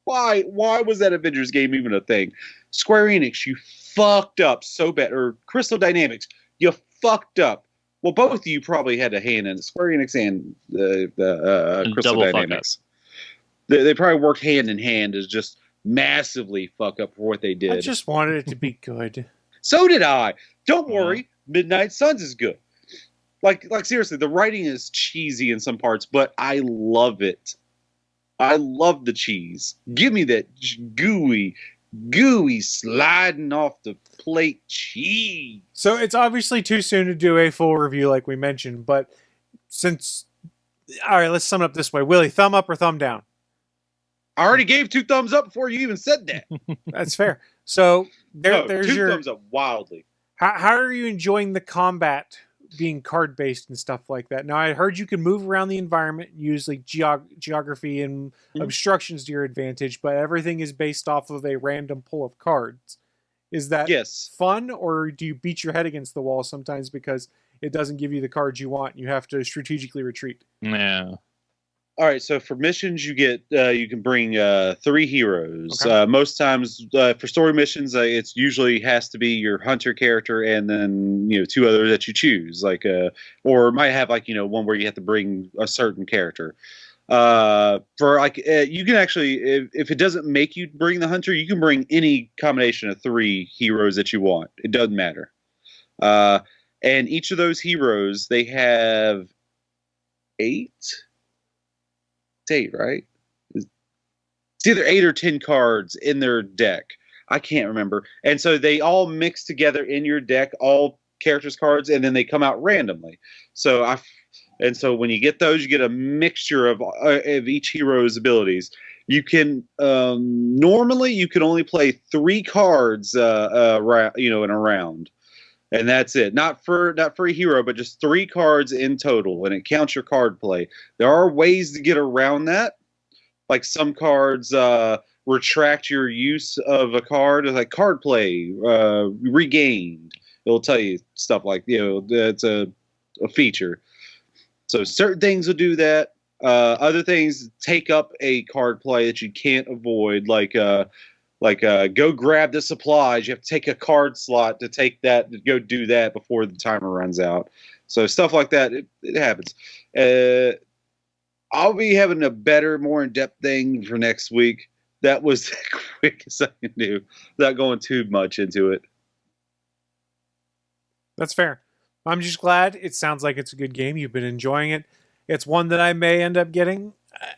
Why was that Avengers game even a thing? Square Enix, you fucked up so bad. Or Crystal Dynamics, you fucked up. Well, both of you probably had a hand in it. Square Enix and the Crystal Dynamics. They probably worked hand in hand as just massively fuck up for what they did. I just wanted it to be good. So did I. Don't worry. Midnight Suns is good. Like seriously, the writing is cheesy in some parts, but I love it. I love the cheese. Give me that gooey sliding off the plate cheese. So it's obviously too soon to do a full review like we mentioned, but since All right, let's sum it up this way. Willie, thumb up or thumb down? I already gave 2 thumbs up before you even said that. That's fair. So No, there's 2 your. thumbs up wildly. How are you enjoying the combat being card based and stuff like that? Now I heard you can move around the environment, use like geography and obstructions to your advantage, but everything is based off of a random pull of cards. Is that Yes. fun, or do you beat your head against the wall sometimes because it doesn't give you the cards you want? You have to strategically retreat. Yeah. All right, so for missions, you get you can bring 3 heroes. Okay. Most times, for story missions, it's usually has to be your hunter character, and then 2 others that you choose, or it might have one where you have to bring a certain character. For you can actually, if it doesn't make you bring the hunter, you can bring any combination of 3 heroes that you want. It doesn't matter. And each of those heroes, they have 8. 8, right? It's either 8 or 10 cards in their deck. I can't remember. And so they all mix together in your deck, all characters' cards, and then they come out randomly. So when you get those, you get a mixture of each hero's abilities. You can normally you can only play 3 cards in a round. And that's it. Not for a hero, but just 3 cards in total, and it counts your card play. There are ways to get around that. Like some cards retract your use of a card, like card play regained. It'll tell you stuff like that's a feature. So certain things will do that. Other things take up a card play that you can't avoid, like go grab the supplies. You have to take a card slot to take that, to go do that before the timer runs out. So stuff like that, it happens. I'll be having a better, more in-depth thing for next week. That was the quickest I can do without going too much into it. That's fair. I'm just glad. It sounds like it's a good game. You've been enjoying it. It's one that I may end up getting.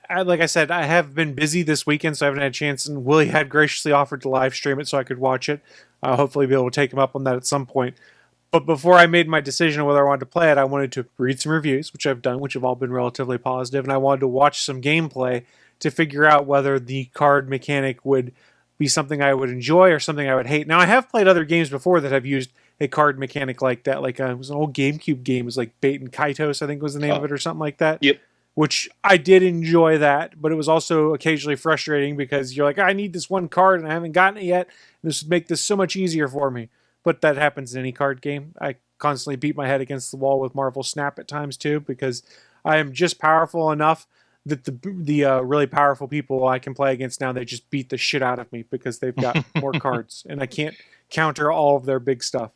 Like I said, I have been busy this weekend, so I haven't had a chance. And Willie had graciously offered to live stream it so I could watch it. Hopefully be able to take him up on that at some point. But before I made my decision on whether I wanted to play it, I wanted to read some reviews, which I've done, which have all been relatively positive. And I wanted to watch some gameplay to figure out whether the card mechanic would be something I would enjoy or something I would hate. Now, I have played other games before that have used a card mechanic like that. Like it was an old GameCube game. It was like Bait and Kaitos, I think was the name of it, or something like that. Yep. Which I did enjoy that, but it was also occasionally frustrating because you're like, I need this one card and I haven't gotten it yet. This would make this so much easier for me. But that happens in any card game. I constantly beat my head against the wall with Marvel Snap at times too, because I am just powerful enough that the really powerful people I can play against now, they just beat the shit out of me because they've got more cards and I can't counter all of their big stuff.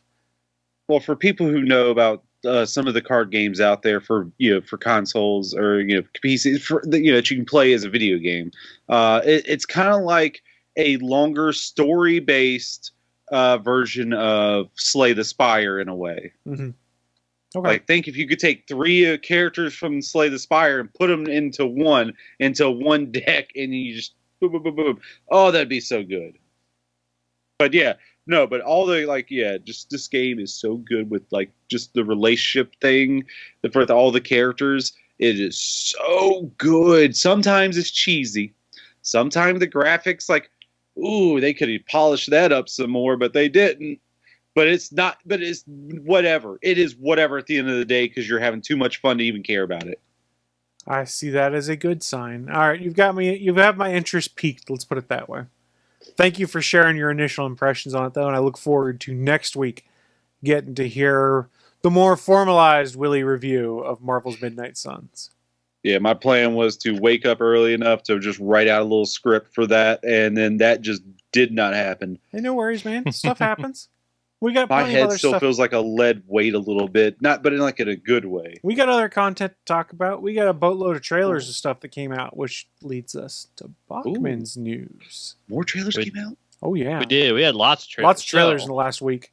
Well, for people who know about some of the card games out there for consoles or PCs that you can play as a video game, it's kind of like a longer story based version of Slay the Spire in a way. Mm-hmm. Okay. Like, think if you could take 3 characters from Slay the Spire and put them into one deck, and you just boom, boom, boom, boom. Oh, that'd be so good. But yeah. No, but all the just this game is so good with just the relationship thing for all the characters. It is so good. Sometimes it's cheesy. Sometimes the graphics they could have polished that up some more, but they didn't. But it's not. But it's whatever. It is whatever at the end of the day because you're having too much fun to even care about it. I see that as a good sign. All right, you've got me. You've had my interest peaked. Let's put it that way. Thank you for sharing your initial impressions on it, though, and I look forward to next week getting to hear the more formalized Willie review of Marvel's Midnight Suns. Yeah, my plan was to wake up early enough to just write out a little script for that, and then that just did not happen. Hey, no worries, man. Stuff happens. We got my plenty of head other still stuff. feels like a lead weight a little bit, but in a good way. We got other content to talk about. We got a boatload of trailers of stuff that came out, which leads us to Bachman's news. More trailers came out? Oh, yeah. We did. We had lots of trailers. Lots of trailers in the last week.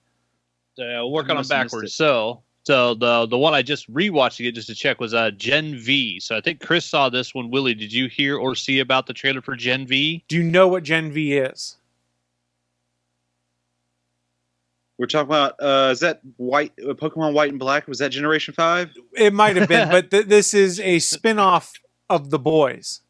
We'll work on them must have missed backwards. it. So the one I just rewatched it just to check was Gen V. So I think Chris saw this one. Willie, did you hear or see about the trailer for Gen V? Do you know what Gen V is? We're talking about is that white Pokemon White and Black? Was that Generation 5? It might have been, but this is a spin-off of the boys.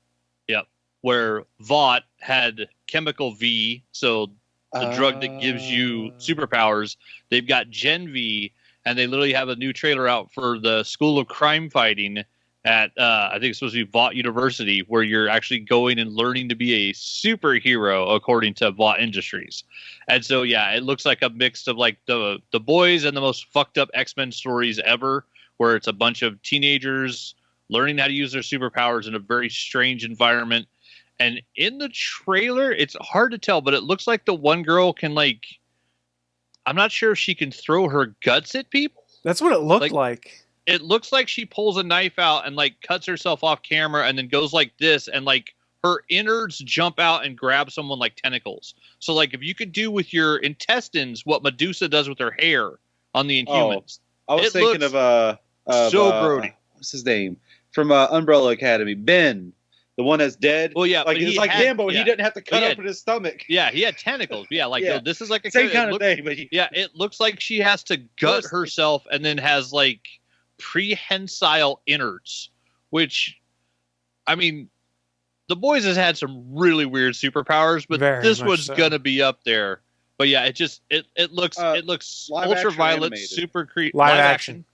Yep. Where Vought had Chemical V, so the drug that gives you superpowers. They've got Gen V, and they literally have a new trailer out for the School of Crime Fighting at I think it's supposed to be Vought University, where you're actually going and learning to be a superhero according to Vought Industries. And so yeah, it looks like a mix of like the boys and the most fucked up X-Men stories ever, where it's a bunch of teenagers learning how to use their superpowers in a very strange environment. And in the trailer, it's hard to tell, but it looks like the one girl can like, I'm not sure if she can throw her guts at people. That's what it looked like. It looks like she pulls a knife out and like cuts herself off camera and then goes like this, and like her innards jump out and grab someone like tentacles. So like if you could do with your intestines what Medusa does with her hair on the Inhumans. I was thinking of so grody. What's his name? From Umbrella Academy, Ben. The one that's dead. Well, yeah, like but it's like him, but he didn't have to cut open his stomach. Yeah, he had tentacles. Yeah, like Yeah. this is like a Same kind of thing. But yeah, it looks like she has to gut herself and then has like prehensile innards, which, I mean, the boys has had some really weird superpowers, but Very this much one's so. gonna be up there. But yeah, it looks live ultra action violet, animated? super creepy. Live action.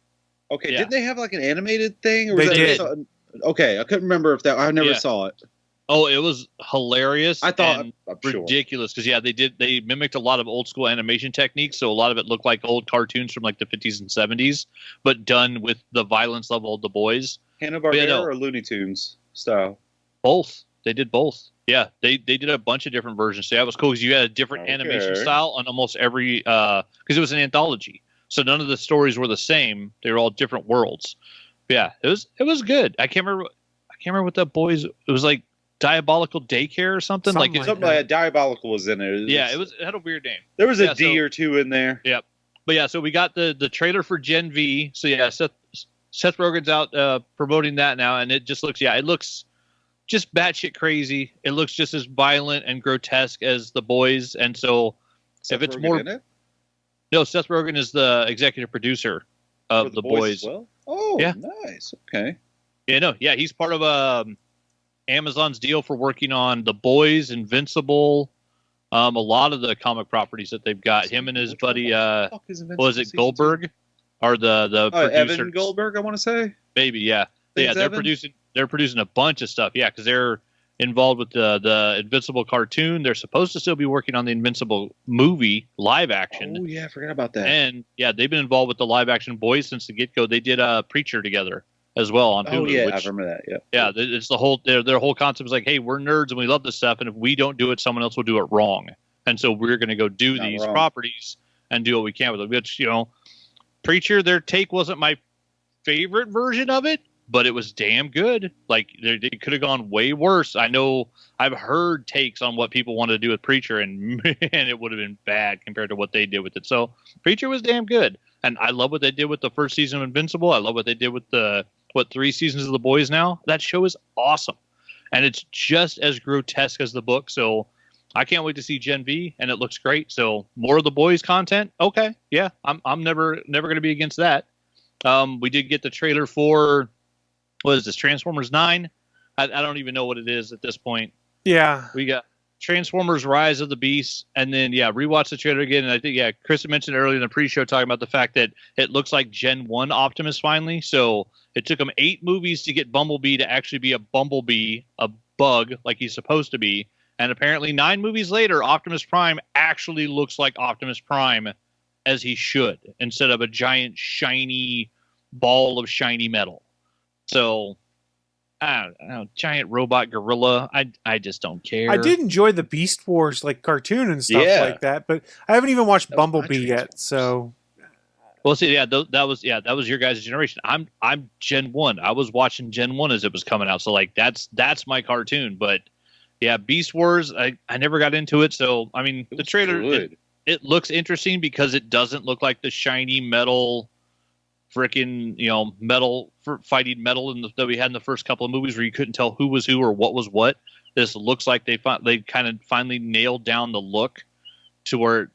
Okay, Yeah. didn't they have like an animated thing? Or They was did. that okay, I couldn't remember if that. I never Yeah. saw it. Oh, it was hilarious. I thought and I'm sure. ridiculous because they mimicked a lot of old school animation techniques, so a lot of it looked like old cartoons from like the 50s and 70s, but done with the violence level of the boys. Hanna-Barbera Yeah, no. or Looney Tunes style. Both. They did both. Yeah, they did a bunch of different versions. So that was cool because you had a different Okay. animation style on almost every because it was an anthology. So none of the stories were the same. They were all different worlds. But yeah, it was good. I can't remember what that boys. It was like Diabolical Daycare or something. Something Like like Something like Diabolical was in it. yeah, it had a weird name. There was a yeah, D so- or two in there. But yeah, so we got the trailer for Gen V. So yeah, Seth Rogen's out promoting that now, and it looks just batshit crazy. It looks just as violent and grotesque as the boys, and so Seth if it's Rogen more, in it? no, Seth Rogen is the executive producer of For the boys. as well? Oh, Yeah. nice. Okay. Yeah, he's part of Amazon's deal for working on the boys, Invincible, a lot of the comic properties that they've got. Him and his buddy, was it Goldberg, or the producer Evan Goldberg? I want to say. Maybe, yeah. Thanks, Yeah, they're Evan. producing a bunch of stuff. Yeah, because they're involved with the Invincible cartoon. They're supposed to still be working on the Invincible movie live action. Oh yeah, I forgot about that. And yeah, they've been involved with the live action boys since the get go. They did Preacher together as well on Hulu. Oh yeah, I which, remember that. Yeah. yeah, it's the whole their whole concept is like, hey, we're nerds and we love this stuff, and if we don't do it, someone else will do it wrong. And so we're going to go do Not these wrong. properties and do what we can with them. Which, Preacher, their take wasn't my favorite version of it, but it was damn good. Like it could have gone way worse. I know I've heard takes on what people wanted to do with Preacher, and man, it would have been bad compared to what they did with it. So Preacher was damn good, and I love what they did with the first season of Invincible. I love what they did with the 3 seasons of The Boys now. That show is awesome, and it's just as grotesque as the book. So I can't wait to see Gen V, and it looks great. So more of The Boys content. Okay, yeah, I'm never going to be against that. We did get the trailer for, what is this, Transformers 9? I don't even know what it is at this point. Yeah. We got Transformers Rise of the Beast, and then, rewatch the trailer again. And I think, Chris mentioned earlier in the pre-show talking about the fact that it looks like Gen 1 Optimus finally. So it took him 8 movies to get Bumblebee to actually be a Bumblebee, a bug, like he's supposed to be. And apparently 9 movies later, Optimus Prime actually looks like Optimus Prime as he should, instead of a giant shiny ball of shiny metal. So, I don't know, giant robot gorilla. I just don't care. I did enjoy the Beast Wars cartoon and stuff Yeah. like that, but I haven't even watched That was my Bumblebee yet. So Well, see, that was your guys' generation. I'm Gen 1. I was watching Gen 1 as it was coming out. So that's my cartoon. But yeah, Beast Wars, I never got into it. So I mean, the trailer it looks interesting because it doesn't look like the shiny metal, freaking metal fighting metal that we had in the first couple of movies where you couldn't tell who was who or what was what. This looks like they kind of finally nailed down the look to where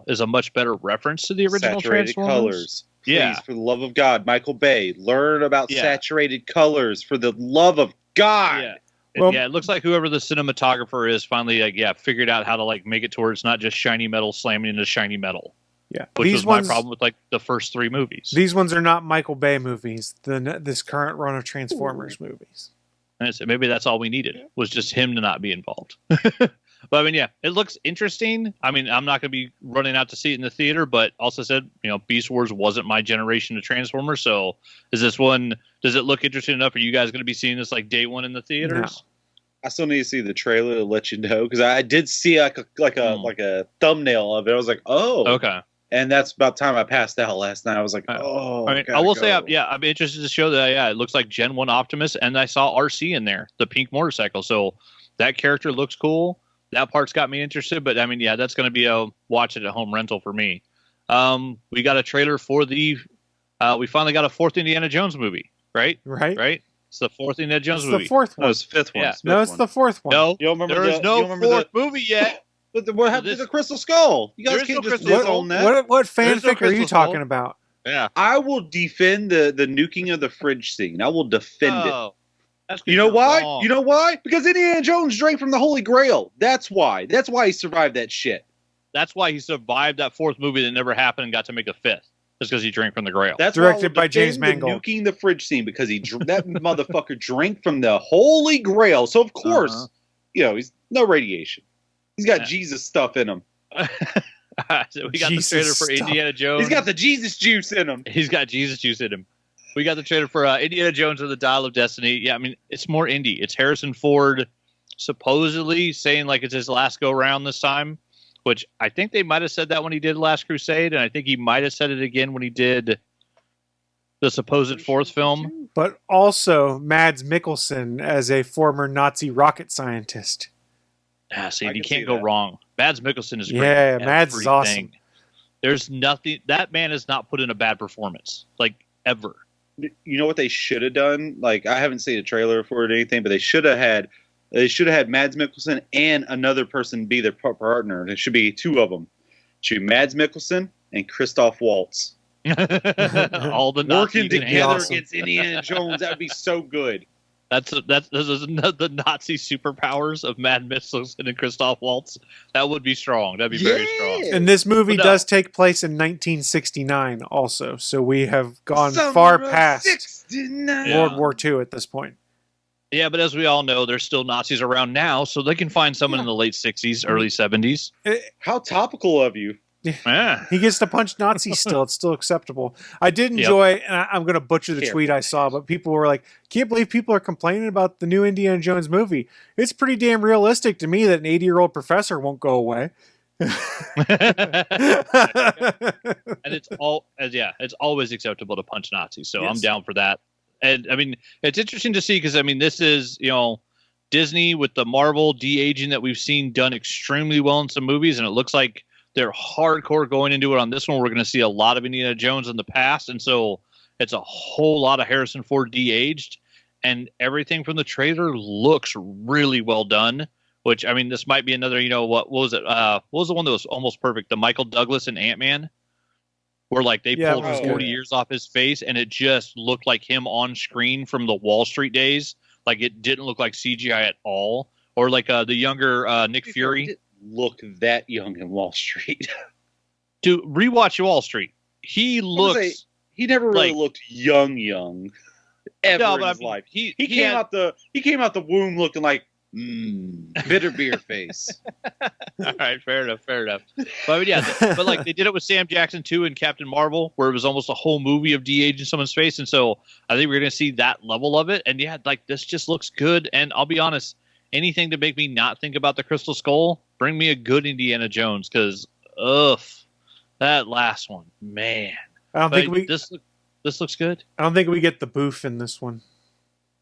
is a much better reference to the original Saturated Transformers. colors. Please, Yeah. for the love of God, Michael Bay, learn about Yeah. saturated colors. For the love of God. Yeah. Well- It looks like whoever the cinematographer is finally figured out how to make it to where it's not just shiny metal slamming into shiny metal. Yeah, Which these was ones, my problem with the first 3 movies. These ones are not Michael Bay movies. This current run of Transformers movies. And so maybe that's all we needed was just him to not be involved. But I mean, yeah, it looks interesting. I mean, I'm not going to be running out to see it in the theater, but also said, Beast Wars wasn't my generation of Transformers. So is this one, does it look interesting enough? Are you guys going to be seeing this day one in the theaters? I still need to see the trailer to let you know, because I did see like a thumbnail of it. I was like, oh, Okay. And that's about time I passed out last night. I was like, oh. I mean, I will say, I'm interested to show that, it looks like Gen 1 Optimus, and I saw RC in there, the pink motorcycle. So that character looks cool. That part's got me interested, but I mean, yeah, that's going to be a watch it at home rental for me. We got a trailer for we finally got a 4th Indiana Jones movie, right? Right? It's the 4th Indiana Jones It's movie. the 4th No, one. it's the 5th one. Yeah. No, it's the 4th one. No, You don't remember there is no you don't remember 4th movie yet. But what happened to the Crystal Skull? You guys There is can't no just Crystal live Skull. on that. What There's no fanfic are you Crystal talking Skull. about? Yeah. I will defend the nuking of the fridge scene. I will defend it. Oh, that's 'cause You know you're why? wrong. You know why? Because Indiana Jones drank from the Holy Grail. That's why. That's why he survived that shit. That's why he survived that 4th movie that never happened and got to make a 5th. Just because he drank from the Grail. That's Directed why I will by James defend the Mangold. nuking the fridge scene, because that motherfucker drank from the Holy Grail. So of course, he's no radiation. He's got Yeah. Jesus stuff in him. So we got Jesus the trailer for stuff. Indiana Jones. He's got the Jesus juice in him. He's got Jesus juice in him. We got the trailer for Indiana Jones and the Dial of Destiny. Yeah, I mean, it's more indie. It's Harrison Ford supposedly saying it's his last go round this time, which I think they might have said that when he did Last Crusade, and I think he might have said it again when he did the supposed 4th film. But also Mads Mikkelsen as a former Nazi rocket scientist. Yeah, see, I you can can't see go that. wrong. Mads Mikkelsen is great. Yeah, at Mads is everything. awesome. There's nothing that man has not put in a bad performance, ever. You know what they should have done? I haven't seen a trailer for it or anything, but they should have had Mads Mikkelsen and another person be their partner. There should be 2 of them. It should be Mads Mikkelsen and Christoph Waltz All the Nazi working can together handle. awesome. against Indiana Jones. That would be so good. Those are the Nazi superpowers of Mad Mikkelsen and Christoph Waltz. That would be strong. That'd be very strong. And this movie But no. does take place in 1969 also. So we have gone Summer far of past 69. Yeah. World War II at this point. Yeah, but as we all know, there's still Nazis around now, so they can find someone in the late 60s, early 70s. How topical of you. Yeah. He gets to punch Nazis still. It's still acceptable. I did enjoy, and I'm going to butcher the tweet I saw, but people were like, can't believe people are complaining about the new Indiana Jones movie. It's pretty damn realistic to me that an 80-year-old professor won't go away. And it's always acceptable to punch Nazis, so I'm Yes. down for that. And I mean, it's interesting to see because I mean, this is Disney with the Marvel de-aging that we've seen done extremely well in some movies, and it looks like they're hardcore going into it on this one. We're going to see a lot of Indiana Jones in the past, and so it's a whole lot of Harrison Ford de-aged, and everything from the trailer looks really well done. Which I mean, this might be another. What was it? What was the one that was almost perfect? The Michael Douglas and Ant-Man, where they pulled it was 40 good. years off his face, and it just looked like him on screen from the Wall Street days. It didn't look like CGI at all, or the younger Nick Fury. Look that young in Wall Street. To rewatch Wall Street, he looks. He never really Like- look young ever No, in but I his mean, life. he He had- came out the womb looking like bitter beer face. All right, fair enough. But I mean, yeah, but they did it with Sam Jackson too in Captain Marvel, where it was almost a whole movie of de-aging someone's face, and so I think we're going to see that level of it. And yeah, this just looks good. And I'll be honest, anything to make me not think about the Crystal Skull, bring me a good Indiana Jones, because that last one, man. I don't think we. this looks good. I don't think we get the boof in this one.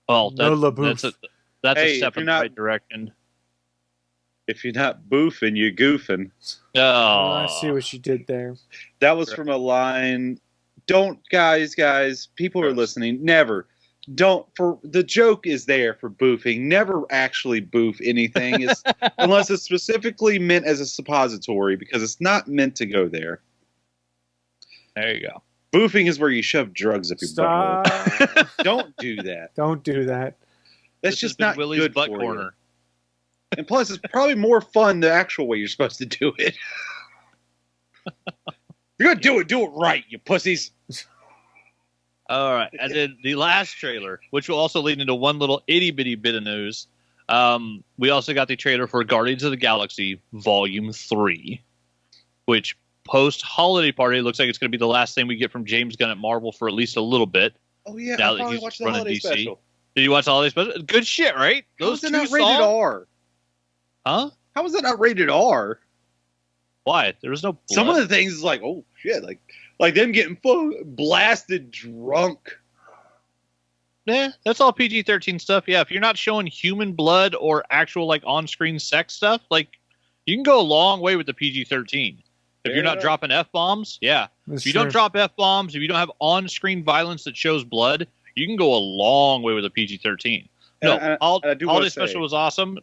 Well, No LaBouffe. that's Hey, a step if you're in the not- right direction. If you're not boofing, you're goofing. Oh, I see what you did there. That was from a line. Don't, guys, people are listening. Never for the joke is there for boofing. Never actually boof anything unless it's specifically meant as a suppository, because it's not meant to go there. There you go. Boofing is where you shove drugs up your Stop. butt. Don't do that. Don't do that. That's This just has been not Willie's good butt for corner. you. And plus, it's probably more fun the actual way you're supposed to do it. You're gonna do it right, you pussies. All right, and then the last trailer, which will also lead into one little itty bitty bit of news. We also got the trailer for Guardians of the Galaxy Volume 3, which post-holiday party looks like it's going to be the last thing we get from James Gunn at Marvel for at least a little bit. Oh yeah, Now I that finally he's watched the running holiday DC. special. Did you watch the holiday special? Good shit, right? How Those is it two not rated songs? R? Huh? How is that not rated R? Why? There was no blood. Some of the things is like, oh shit, like them getting blasted drunk. Yeah, that's all PG-13 stuff. Yeah, if you're not showing human blood or actual like on-screen sex stuff, like you can go a long way with the PG-13. If you're not dropping F-bombs, yeah. That's If you true. don't drop F-bombs, if you don't have on-screen violence that shows blood, you can go a long way with a PG-13. No, And I do Holiday wanna say- Special was awesome.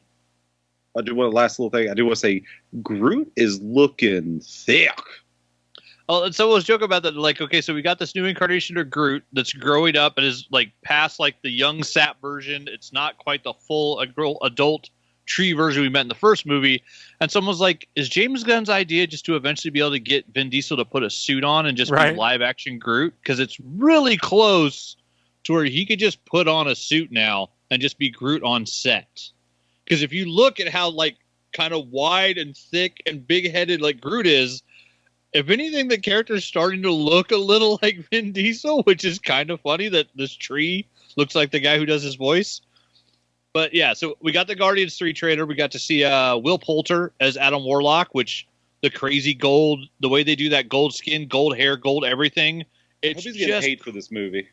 I do want last little thing. I do want to say Groot is looking thick. Oh, and someone was joking about that. Like, okay, so we got this new incarnation of Groot that's growing up and is like past like the young sap version. It's not quite the full adult tree version we met in the first movie. And someone was like, is James Gunn's idea just to eventually be able to get Vin Diesel to put a suit on and just Right. be live action Groot? Because it's really close to where he could just put on a suit now and just be Groot on set. Because if you look at how like kind of wide and thick and big headed like Groot is, if anything, the character's starting to look a little like Vin Diesel, which is kind of funny that this tree looks like the guy who does his voice. But yeah, so we got the Guardians 3 trailer. We got to see Will Poulter as Adam Warlock, which the crazy gold, the way they do that gold skin, gold hair, gold everything. Hope It's he's getting just, paid for this movie.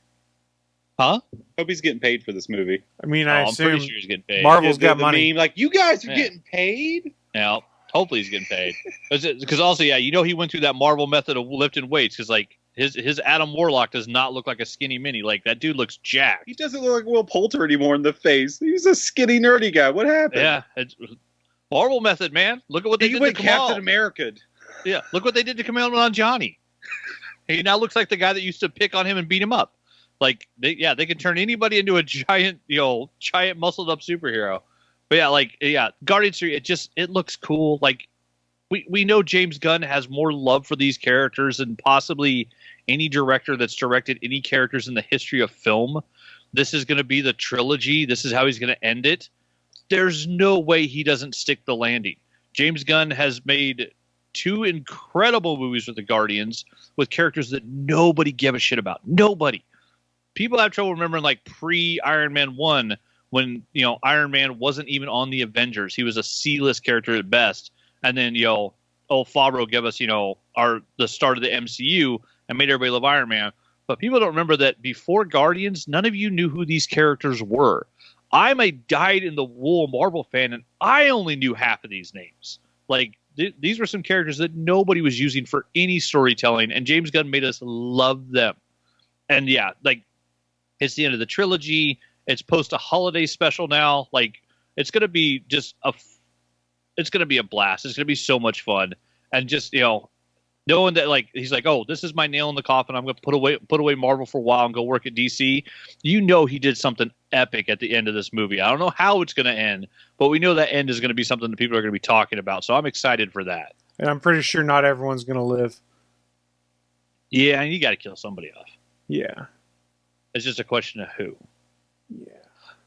huh? Hope he's getting paid for this movie. I mean, Oh, I I'm pretty assume sure he's getting paid. Marvel's got The money. meme, like, you guys are Yeah. getting paid? Now, hopefully he's getting paid. Because also, yeah, you know he went through that Marvel method of lifting weights because like his Adam Warlock does not look like a skinny mini. Like that dude looks jacked. He doesn't look like Will Poulter anymore in the face. He's a skinny, nerdy guy. What happened? Yeah, it's Marvel method, man. Look at what they He did went to Kamal. Captain America. Yeah, look what they did to Kamal on Johnny. He now looks like the guy that used to pick on him and beat him up. Like, they can turn anybody into a giant, giant muscled up superhero. But yeah, Guardians 3, it looks cool. Like, we know James Gunn has more love for these characters than possibly any director that's directed any characters in the history of film. This is going to be the trilogy. This is how he's going to end it. There's no way he doesn't stick the landing. James Gunn has made 2 incredible movies with the Guardians with characters that nobody gave a shit about. Nobody. People have trouble remembering like pre-Iron Man 1 when, Iron Man wasn't even on the Avengers. He was a C-list character at best. And then, Favreau gave us, the start of the MCU and made everybody love Iron Man. But people don't remember that before Guardians, none of you knew who these characters were. I'm a dyed-in-the-wool Marvel fan, and I only knew half of these names. Like, these were some characters that nobody was using for any storytelling, and James Gunn made us love them. And yeah, like, it's the end of the trilogy. It's post a holiday special now. Like, it's going to be just it's going to be a blast. It's going to be so much fun. And just, knowing that, like, he's like, oh, this is my nail in the coffin. I'm going to put away Marvel for a while and go work at DC. He did something epic at the end of this movie. I don't know how it's going to end, but we know that end is going to be something that people are going to be talking about. So I'm excited for that. And I'm pretty sure not everyone's going to live. Yeah, and you got to kill somebody off. Yeah. It's just a question of who. Yeah.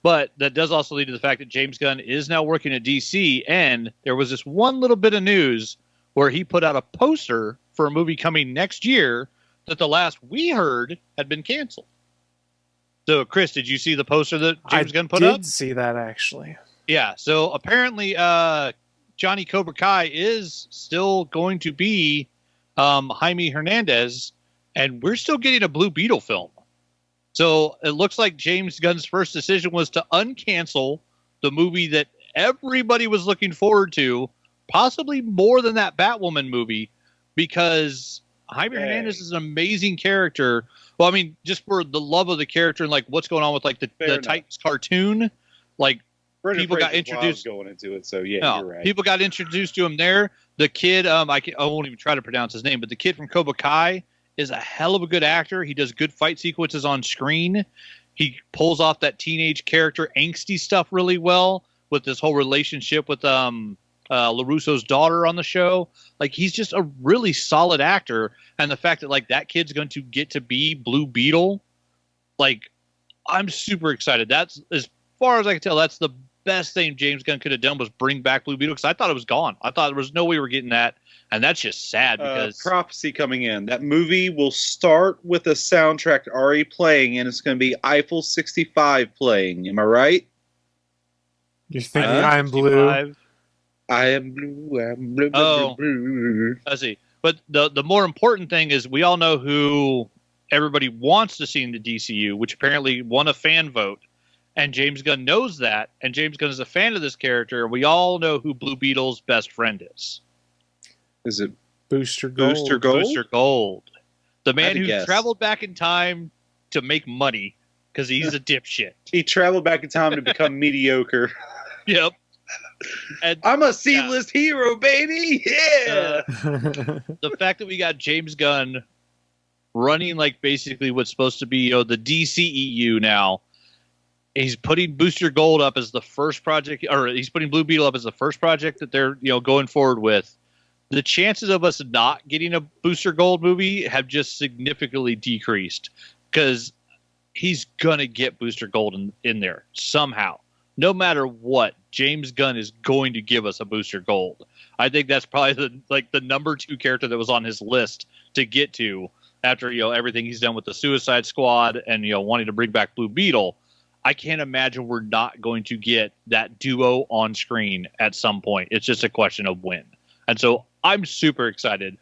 But that does also lead to the fact that James Gunn is now working at DC, and there was this one little bit of news where he put out a poster for a movie coming next year that the last we heard had been canceled. So, Chris, did you see the poster that James Gunn put I up? did see that, actually. Yeah, so apparently Johnny Cobra Kai is still going to be Jaime Hernandez, and we're still getting a Blue Beetle film. So it looks like James Gunn's first decision was to uncancel the movie that everybody was looking forward to, possibly more than that Batwoman movie, because Jaime Dang. Hernandez is an amazing character. Well, I mean, just for the love of the character and like what's going on with like the enough. Titans cartoon, like Brendan people got Fraser's why I was introduced- going into it, so yeah, no, you're right. people got introduced to him there. The kid, I won't even try to pronounce his name, but the kid from Cobra Kai is a hell of a good actor. He does good fight sequences on screen. He pulls off that teenage character angsty stuff really well with this whole relationship with LaRusso's daughter on the show. Like, he's just a really solid actor, and the fact that like that kid's going to get to be Blue Beetle, like, I'm super excited. That's, as far as I can tell, that's the best thing James Gunn could have done, was bring back Blue Beetle, because I thought it was gone. I thought there was no way we were getting that, and that's just sad because prophecy coming in. That movie will start with a soundtrack already playing, and it's going to be Eiffel 65 playing. Am I right? You're thinking I'm blue. 65. I am blue. I'm blue. Oh. Blue. I see. But the more important thing is we all know who everybody wants to see in the DCU, which apparently won a fan vote. And James Gunn knows that. And James Gunn is a fan of this character. We all know who Blue Beetle's best friend is. Is it Booster Gold. Booster Gold? Booster Gold. The man I'd who guess. traveled back in time to make money because he's a dipshit. He traveled back in time to become mediocre. Yep. And I'm a C-list hero, baby. Yeah. the fact that we got James Gunn running like basically what's supposed to be, the DCEU now. He's putting Booster Gold up as the first project, or he's putting Blue Beetle up as the first project that they're going forward with. The chances of us not getting a Booster Gold movie have just significantly decreased, because he's gonna get Booster Gold in there somehow. No matter what, James Gunn is going to give us a Booster Gold. I think that's probably the number 2 character that was on his list to get to after everything he's done with the Suicide Squad and wanting to bring back Blue Beetle. I can't imagine we're not going to get that duo on screen at some point. It's just a question of when. And so I'm super excited.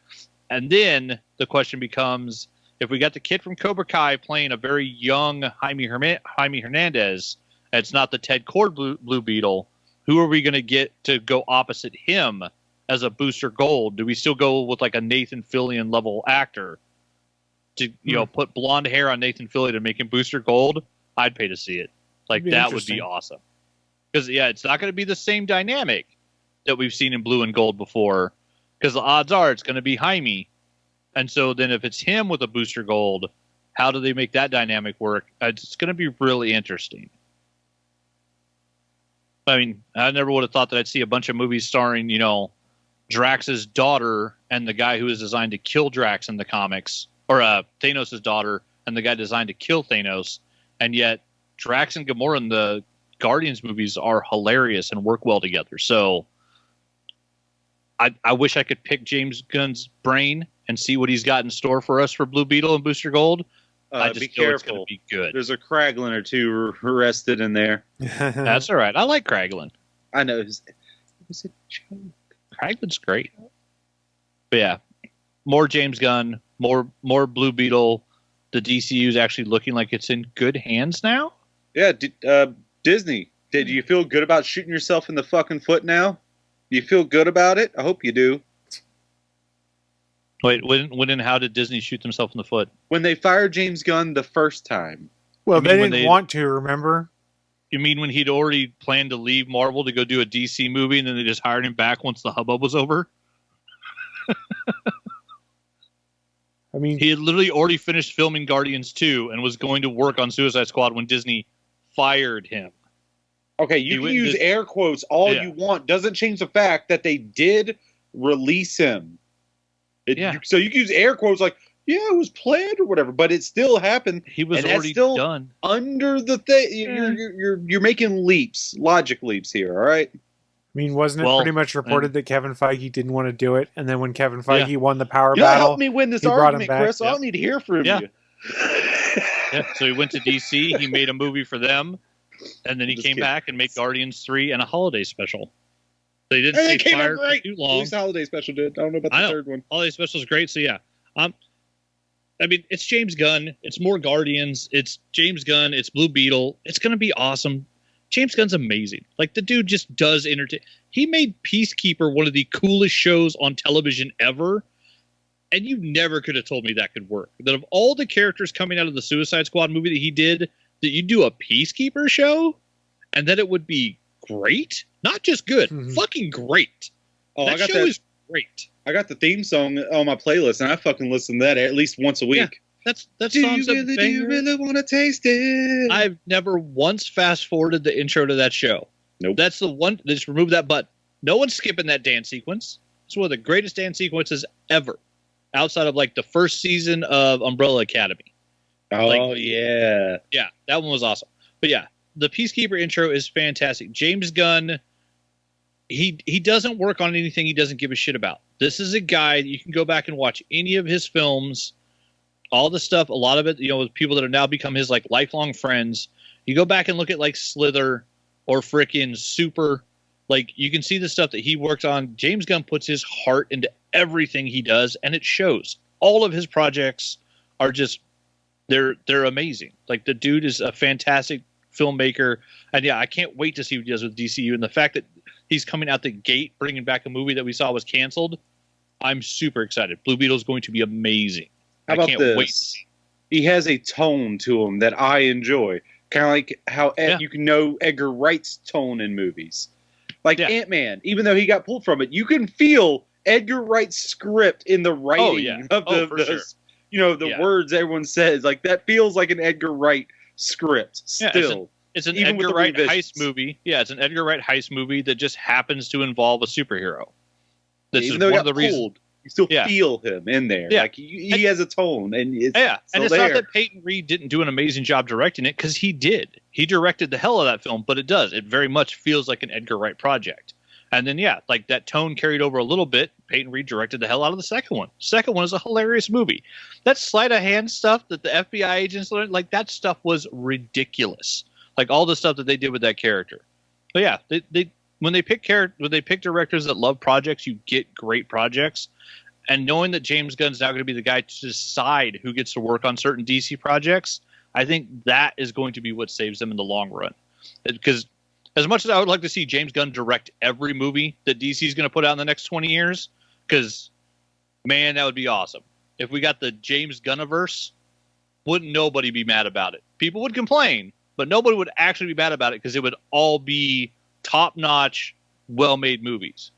And then the question becomes, if we got the kid from Cobra Kai playing a very young Jaime Hernandez, and it's not the Ted Cord Blue Beetle, who are we going to get to go opposite him as a Booster Gold? Do we still go with like a Nathan Fillion level actor to put blonde hair on Nathan Fillion to make him Booster Gold? I'd pay to see it. Like, that would be awesome. Because, it's not going to be the same dynamic that we've seen in Blue and Gold before. Because the odds are it's going to be Jaime. And so then if it's him with a Booster Gold, how do they make that dynamic work? It's going to be really interesting. I mean, I never would have thought that I'd see a bunch of movies starring, Drax's daughter and the guy who is designed to kill Drax in the comics. Or Thanos' daughter and the guy designed to kill Thanos. And yet, Drax and Gamora in the Guardians movies are hilarious and work well together. So, I wish I could pick James Gunn's brain and see what he's got in store for us for Blue Beetle and Booster Gold. I just be feel it's going careful. to be good. There's a Kraglin or two arrested in there. That's all right. I like Kraglin. I know. It was a joke. Kraglin's great. But yeah, more James Gunn, more Blue Beetle. The DCU is actually looking like it's in good hands now. Yeah, Disney. Did you feel good about shooting yourself in the fucking foot now? You feel good about it? I hope you do. Wait, when and how did Disney shoot themselves in the foot? When they fired James Gunn the first time. Well, You they mean when didn't they- want to, remember? You mean when he'd already planned to leave Marvel to go do a DC movie and then they just hired him back once the hubbub was over? I mean, He had literally already finished filming Guardians 2 and was going to work on Suicide Squad when Disney fired him. Okay, He you can went use to- air quotes all Yeah. you want. Doesn't change the fact that they did release him. Yeah. So you can use air quotes like, yeah, it was planned or whatever, but it still happened He was And that's already still- done. under the thing. Yeah. You're making leaps, logic leaps here, all right? wasn't it Well, pretty much reported that Kevin Feige didn't want to do it, and then when Kevin Feige Yeah. won the power You know, battle, help me win this he brought him argument, back. Chris. I Yep. don't need to hear from Yeah. you. Yeah, so he went to DC, he made a movie for them, and then he Just came kidding. back and made Guardians 3 and a holiday special. They didn't And stay it came out fired for great. too At long. least the holiday special did. I don't know about I the know. third one. Holiday special is great, so yeah. I mean, it's James Gunn. It's more Guardians. It's James Gunn. It's Blue Beetle. It's going to be awesome. James Gunn's amazing. Like, the dude just does entertain. He made Peacekeeper one of the coolest shows on television ever. And you never could have told me that could work. That of all the characters coming out of the Suicide Squad movie that he did, that you do a Peacekeeper show, and that it would be great, not just good, fucking great. Oh, That show is great. I got the theme song on my playlist, and I fucking listen to that at least once a week. That's Do songs you really want to taste it? I've never once fast forwarded the intro to that show. Nope. That's the one. They just remove that button. No one's skipping that dance sequence. It's one of the greatest dance sequences ever, outside of like the first season of Umbrella Academy. Oh, yeah. Yeah, that one was awesome. But yeah, the Peacekeeper intro is fantastic. James Gunn, he doesn't work on anything he doesn't give a shit about. This is a guy that you can go back and watch any of his films, all the stuff, a lot of it, with people that have now become his like lifelong friends. You go back and look at like Slither or frickin' Super, like you can see the stuff that he worked on. James Gunn puts his heart into everything he does, and it shows. All of his projects are just they're amazing. Like the dude is a fantastic filmmaker, and yeah, I can't wait to see what he does with DCU. And the fact that he's coming out the gate bringing back a movie that we saw was canceled, I'm super excited. Blue Beetle is going to be amazing. How about I can't this? wait to see. He has a tone to him that I enjoy. Kind of like how you can know Edgar Wright's tone in movies. Like Ant-Man, even though he got pulled from it, you can feel Edgar Wright's script in the writing of the words everyone says. Like that feels like an Edgar Wright script still. It's an even Edgar with the Wright revisions. heist movie. Yeah, it's an Edgar Wright heist movie that just happens to involve a superhero. This Even is though one he of the got reasons. pulled, you still feel him in there. Yeah. Like he has a tone, and it's and it's there. not that Peyton Reed didn't do an amazing job directing it, because he did. He directed the hell of that film, but it does. It very much feels like an Edgar Wright project. And then, like that tone carried over a little bit. Peyton Reed directed the hell out of the second one. Second one is a hilarious movie. That sleight of hand stuff that the FBI agents learned, like that stuff was ridiculous. Like all the stuff that they did with that character. But yeah, when they pick directors that love projects, you get great projects. And knowing that James Gunn's now going to be the guy to decide who gets to work on certain DC projects, I think that is going to be what saves them in the long run. Because as much as I would like to see James Gunn direct every movie that DC is going to put out in the next 20 years, because, man, that would be awesome. If we got the James Gunniverse, wouldn't nobody be mad about it? People would complain, but nobody would actually be mad about it because it would all be top-notch, well-made movies.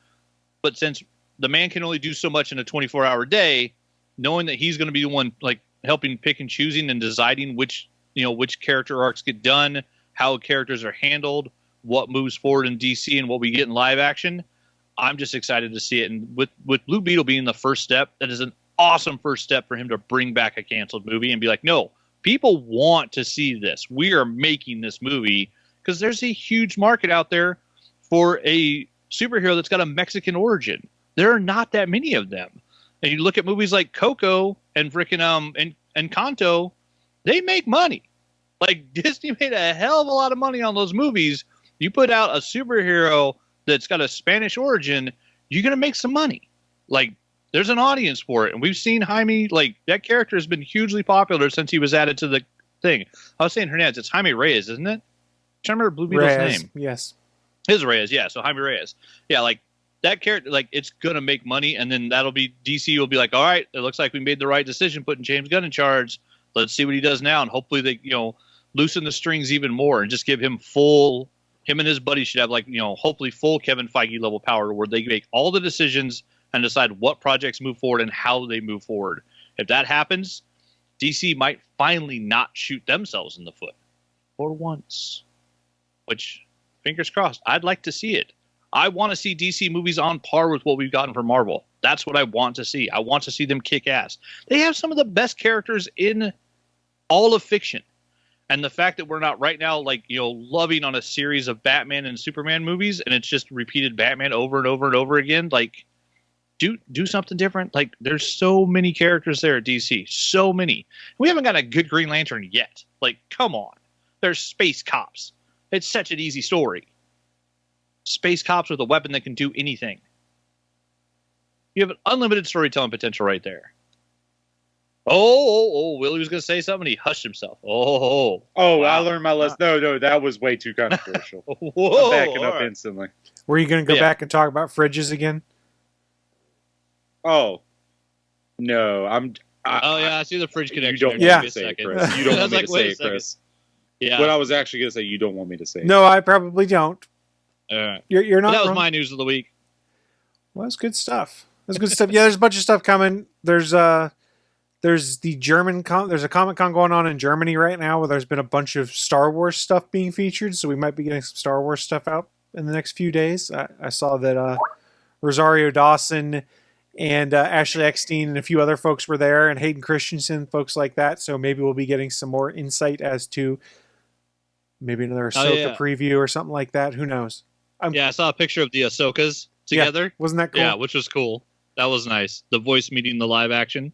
But since the man can only do so much in a 24-hour day, knowing that he's going to be the one like helping pick and choosing and deciding which character arcs get done, how characters are handled, what moves forward in DC and what we get in live action, I'm just excited to see it. And with Blue Beetle being the first step, that is an awesome first step for him to bring back a canceled movie and be like, no, people want to see this. We are making this movie because there's a huge market out there for a superhero that's got a Mexican origin. There are not that many of them. And you look at movies like Coco and frickin' and Kanto, they make money. Like Disney made a hell of a lot of money on those movies. You put out a superhero that's got a Spanish origin, you're going to make some money. Like, there's an audience for it. And we've seen Jaime, like, that character has been hugely popular since he was added to the thing. I was saying Hernandez, it's Jaime Reyes, isn't it? I remember Blue Beetle's name. Yes. His Reyes, yeah. So Jaime Reyes. Yeah, like, that character, like, it's going to make money. And then that'll be, DC will be like, all right, it looks like we made the right decision putting James Gunn in charge. Let's see what he does now. And hopefully they, loosen the strings even more and just give him him and his buddies should have hopefully full Kevin Feige level power where they make all the decisions and decide what projects move forward and how they move forward. If that happens, DC might finally not shoot themselves in the foot for once, which fingers crossed. I'd like to see it. I want to see DC movies on par with what we've gotten from Marvel. That's what I want to see. I want to see them kick ass. They have some of the best characters in all of fiction. And the fact that we're not right now, loving on a series of Batman and Superman movies, and it's just repeated Batman over and over and over again, like, do something different. Like, there's so many characters there at DC. So many. We haven't got a good Green Lantern yet. Like, come on. There's space cops. It's such an easy story. Space cops with a weapon that can do anything. You have an unlimited storytelling potential right there. Oh, Willie was going to say something. He hushed himself. Oh, wow. I learned my lesson. No, that was way too controversial. Whoa, I'm backing up instantly. Were you going to go back and talk about fridges again? Oh, No, Oh yeah, I see the fridge You connection. don't there. want Give me to me a say it, second. Chris. You don't I want was me like, to wait say a it, second. Chris. Yeah. What I was actually going to say, you don't want me to say it. No, I probably don't. All right. You're not That was wrong. my news of the week. Well, that's good stuff. That's good stuff. Yeah, there's a bunch of stuff coming. There's the German there's a Comic Con going on in Germany right now where there's been a bunch of Star Wars stuff being featured, so we might be getting some Star Wars stuff out in the next few days. I saw that Rosario Dawson and Ashley Eckstein and a few other folks were there, and Hayden Christensen, folks like that. So maybe we'll be getting some more insight as to maybe another Ahsoka preview or something like that. Who knows? Yeah, I saw a picture of the Ahsokas together. Yeah, wasn't that cool? Yeah, which was cool. That was nice. The voice meeting the live action.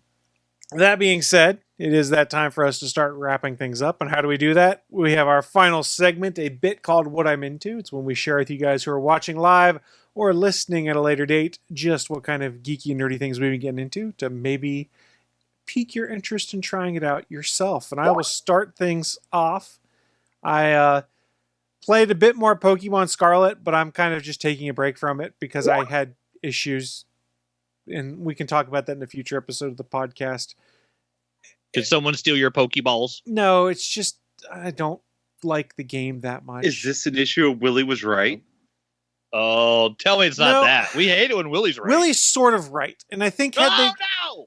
That being said, it is that time for us to start wrapping things up. And how do we do that? We have our final segment, a bit called What I'm Into. It's when we share with you guys who are watching live or listening at a later date just what kind of geeky and nerdy things we've been getting into to maybe pique your interest in trying it out yourself. And I will start things off. I played a bit more Pokemon Scarlet, but I'm kind of just taking a break from it because I had issues. And we can talk about that in a future episode of the podcast. Did someone steal your Pokeballs? No, it's just I don't like the game that much. Is this an issue of Willie was right? Oh, tell me it's not that. We hate it when Willie's right. Willie's sort of right. And I think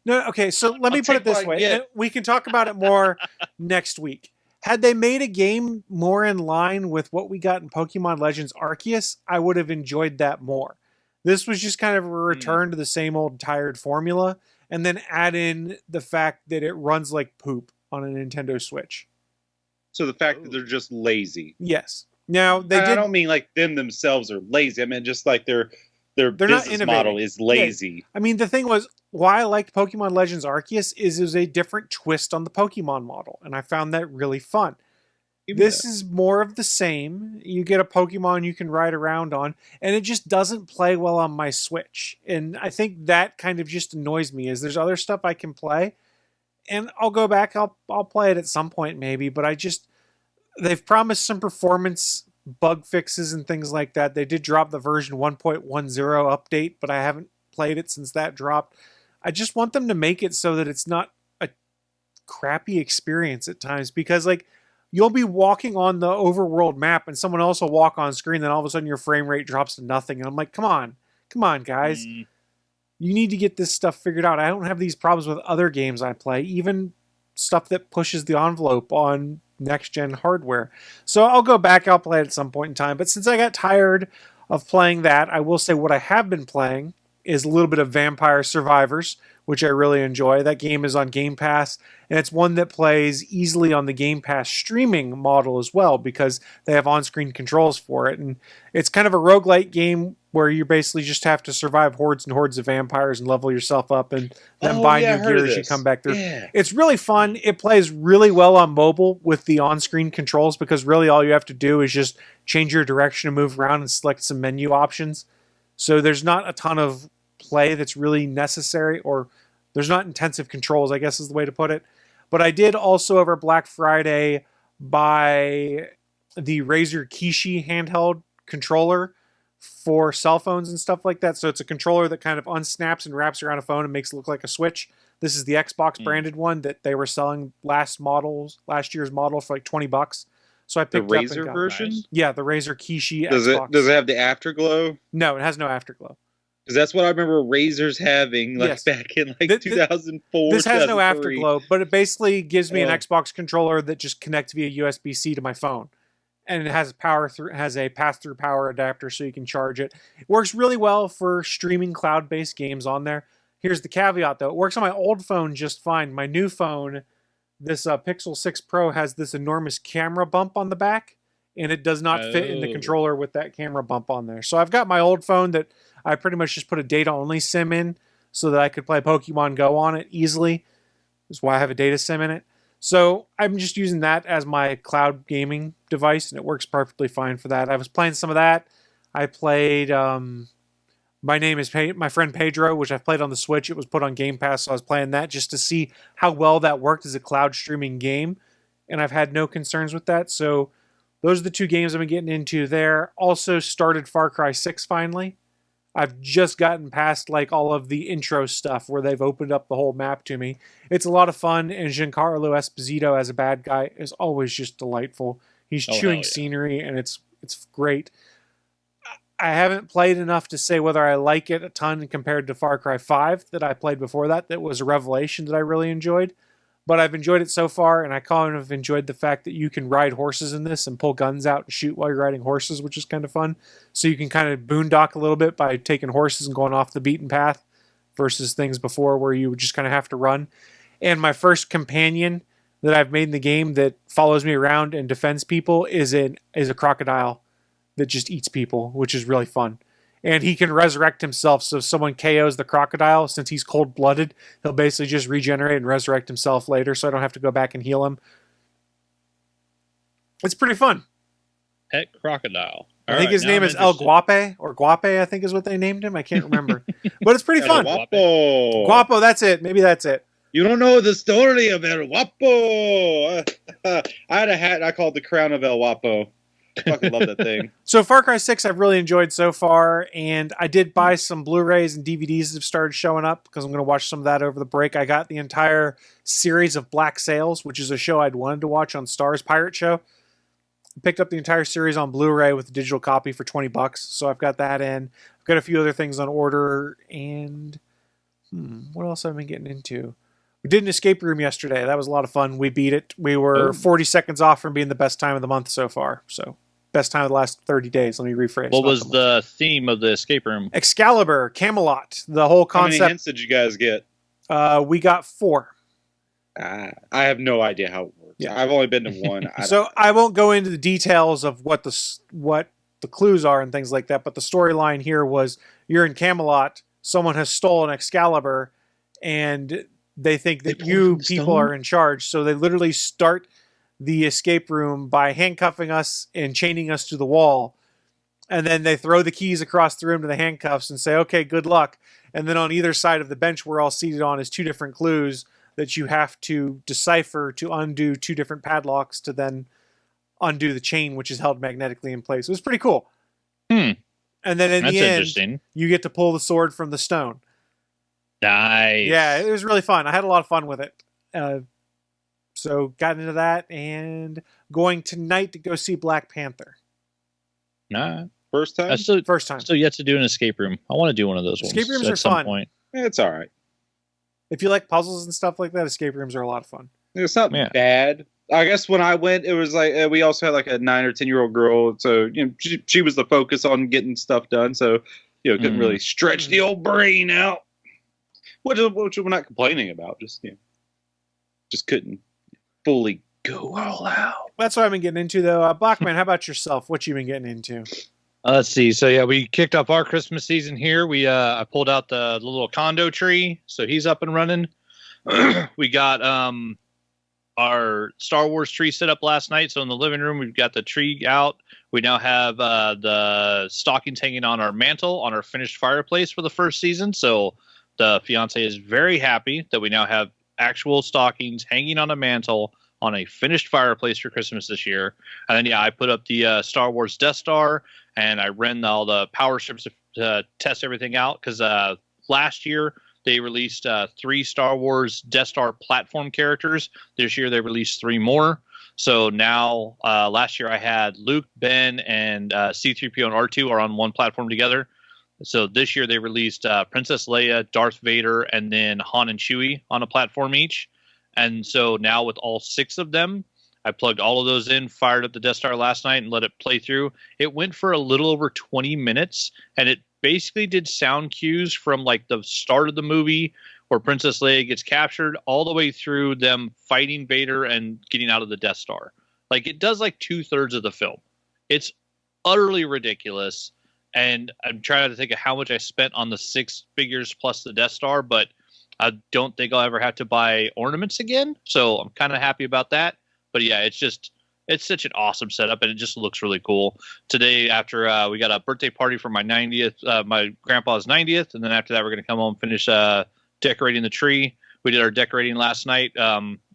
No, okay, so let me put it this way. And we can talk about it more next week. Had they made a game more in line with what we got in Pokemon Legends Arceus, I would have enjoyed that more. This was just kind of a return to the same old tired formula, and then add in the fact that it runs like poop on a Nintendo Switch. So the fact that they're just lazy. Yes. Now I don't mean like them themselves are lazy. I mean just like their business model is lazy. Yeah. I mean, the thing was, why I liked Pokemon Legends Arceus is it was a different twist on the Pokemon model, and I found that really fun. This is more of the same. You get a Pokemon you can ride around on, and it just doesn't play well on my Switch. And I think that kind of just annoys me, is there's other stuff I can play, and I'll go back, I'll play it at some point maybe, but they've promised some performance bug fixes and things like that. They did drop the version 1.10 update, but I haven't played it since that dropped. I just want them to make it so that it's not a crappy experience at times, because like, you'll be walking on the overworld map and someone else will walk on screen, then all of a sudden your frame rate drops to nothing. And I'm like, come on, guys. You need to get this stuff figured out. I don't have these problems with other games I play, even stuff that pushes the envelope on next-gen hardware. So I'll go back, I'll play it at some point in time. But since I got tired of playing that, I will say what I have been playing is a little bit of Vampire Survivors, which I really enjoy. That game is on Game Pass, and it's one that plays easily on the Game Pass streaming model as well, because they have on-screen controls for it. And it's kind of a roguelite game where you basically just have to survive hordes and hordes of vampires and level yourself up and then buy new gear as you come back through. Yeah. It's really fun. It plays really well on mobile with the on-screen controls, because really all you have to do is just change your direction and move around and select some menu options. So there's not a ton of play that's really necessary, or there's not intensive controls, I guess is the way to put it. But I did also over Black Friday buy the Razer Kishi handheld controller for cell phones and stuff like that. So it's a controller that kind of unsnaps and wraps around a phone and makes it look like a Switch. This is the Xbox branded one that they were selling last year's model for like $20. So I picked the up Razer version. Yeah, the Razer Kishi does Xbox. Does it have the afterglow? No, it has no afterglow. Because that's what I remember Razer's having back in 2004. This has no afterglow, but it basically gives me an Xbox controller that just connects via USB-C to my phone. And it has a pass-through power adapter so you can charge it. It works really well for streaming cloud-based games on there. Here's the caveat though. It works on my old phone just fine. My new phone, this Pixel 6 Pro, has this enormous camera bump on the back, and it does not fit in the controller with that camera bump on there. So I've got my old phone that I pretty much just put a data-only SIM in so that I could play Pokemon Go on it easily. That's why I have a data SIM in it. So I'm just using that as my cloud gaming device, and it works perfectly fine for that. I was playing some of that. I played My Name is My Friend Pedro, which I've played on the Switch. It was put on Game Pass, so I was playing that just to see how well that worked as a cloud streaming game, and I've had no concerns with that. So those are the two games I've been getting into there. Also started Far Cry 6 finally. I've just gotten past like all of the intro stuff where they've opened up the whole map to me. It's a lot of fun, and Giancarlo Esposito as a bad guy is always just delightful. He's chewing scenery, and it's great. I haven't played enough to say whether I like it a ton compared to Far Cry 5 that I played before that. That was a revelation that I really enjoyed. But I've enjoyed it so far, and I kind of enjoyed the fact that you can ride horses in this and pull guns out and shoot while you're riding horses, which is kind of fun. So you can kind of boondock a little bit by taking horses and going off the beaten path versus things before where you would just kind of have to run. And my first companion that I've made in the game that follows me around and defends people is a crocodile that just eats people, which is really fun. And he can resurrect himself, so if someone KOs the crocodile, since he's cold-blooded, he'll basically just regenerate and resurrect himself later, so I don't have to go back and heal him. It's pretty fun. Pet crocodile. I think his name is El Guape, or Guape, I think is what they named him. I can't remember. But it's pretty fun. Guapo. Guapo, that's it. Maybe that's it. You don't know the story of El Guapo. I had a hat I called the Crown of El Guapo. I fucking love that thing. So Far Cry 6 I've really enjoyed so far, and I did buy some Blu-rays and DVDs that have started showing up because I'm going to watch some of that over the break. I got the entire series of Black Sails, which is a show I'd wanted to watch on Starz Pirate Show. I picked up the entire series on Blu-ray with a digital copy for $20, so I've got that in. I've got a few other things on order, and what else have I been getting into? We did an escape room yesterday. That was a lot of fun. We beat it. We were 40 seconds off from being the best time of the month so far, so... Best time of the last 30 days. Let me rephrase. What was the theme of the escape room? Excalibur, Camelot. The whole concept. How many hints did you guys get? We got 4. I have no idea how it works. Yeah. I've only been to one. I won't go into the details of what the clues are and things like that, but the storyline here was you're in Camelot, someone has stolen Excalibur, and they think that you people are in charge, so they literally start the escape room by handcuffing us and chaining us to the wall. And then they throw the keys across the room to the handcuffs and say, okay, good luck. And then on either side of the bench we're all seated on is 2 different clues that you have to decipher to undo 2 different padlocks to then undo the chain, which is held magnetically in place. It was pretty cool. And then in the end, you get to pull the sword from the stone. Nice. Yeah, it was really fun. I had a lot of fun with it. So got into that and going tonight to go see Black Panther. Nah. First time? First time. Still yet to do an escape room. I want to do one of those ones. Escape rooms are fun. Point. It's all right. If you like puzzles and stuff like that, escape rooms are a lot of fun. It's not bad. I guess when I went, it was like we also had like a 9 or 10-year-old girl, so she was the focus on getting stuff done. So couldn't really stretch the old brain out, which we're not complaining about. Just couldn't fully go all out. That's what I've been getting into, though. Bachman, how about yourself? What you been getting into? Let's see. So yeah, we kicked off our Christmas season here. I pulled out the little condo tree, so he's up and running. We got our Star Wars tree set up last night. So in the living room, we've got the tree out. We now have the stockings hanging on our mantle on our finished fireplace for the first season. So the fiance is very happy that we now have actual stockings hanging on a mantle on a finished fireplace for Christmas this year. And then, I put up the Star Wars Death Star, and I ran all the power strips to test everything out, because last year they released 3 Star Wars Death Star platform characters. This year they released 3 more. So now, last year I had Luke, Ben, and C-3PO and R2 are on one platform together. So this year they released Princess Leia, Darth Vader, and then Han and Chewie on a platform each. And so now with all 6 of them, I plugged all of those in, fired up the Death Star last night, and let it play through. It went for a little over 20 minutes, and it basically did sound cues from like the start of the movie where Princess Leia gets captured all the way through them fighting Vader and getting out of the Death Star. Like, it does like 2/3 of the film. It's utterly ridiculous. And I'm trying to think of how much I spent on the 6 figures plus the Death Star, but I don't think I'll ever have to buy ornaments again. So I'm kind of happy about that. But yeah, it's such an awesome setup, and it just looks really cool. Today, after we got a birthday party for my 90th, my grandpa's 90th, and then after that, we're going to come home and finish decorating the tree. We did our decorating last night.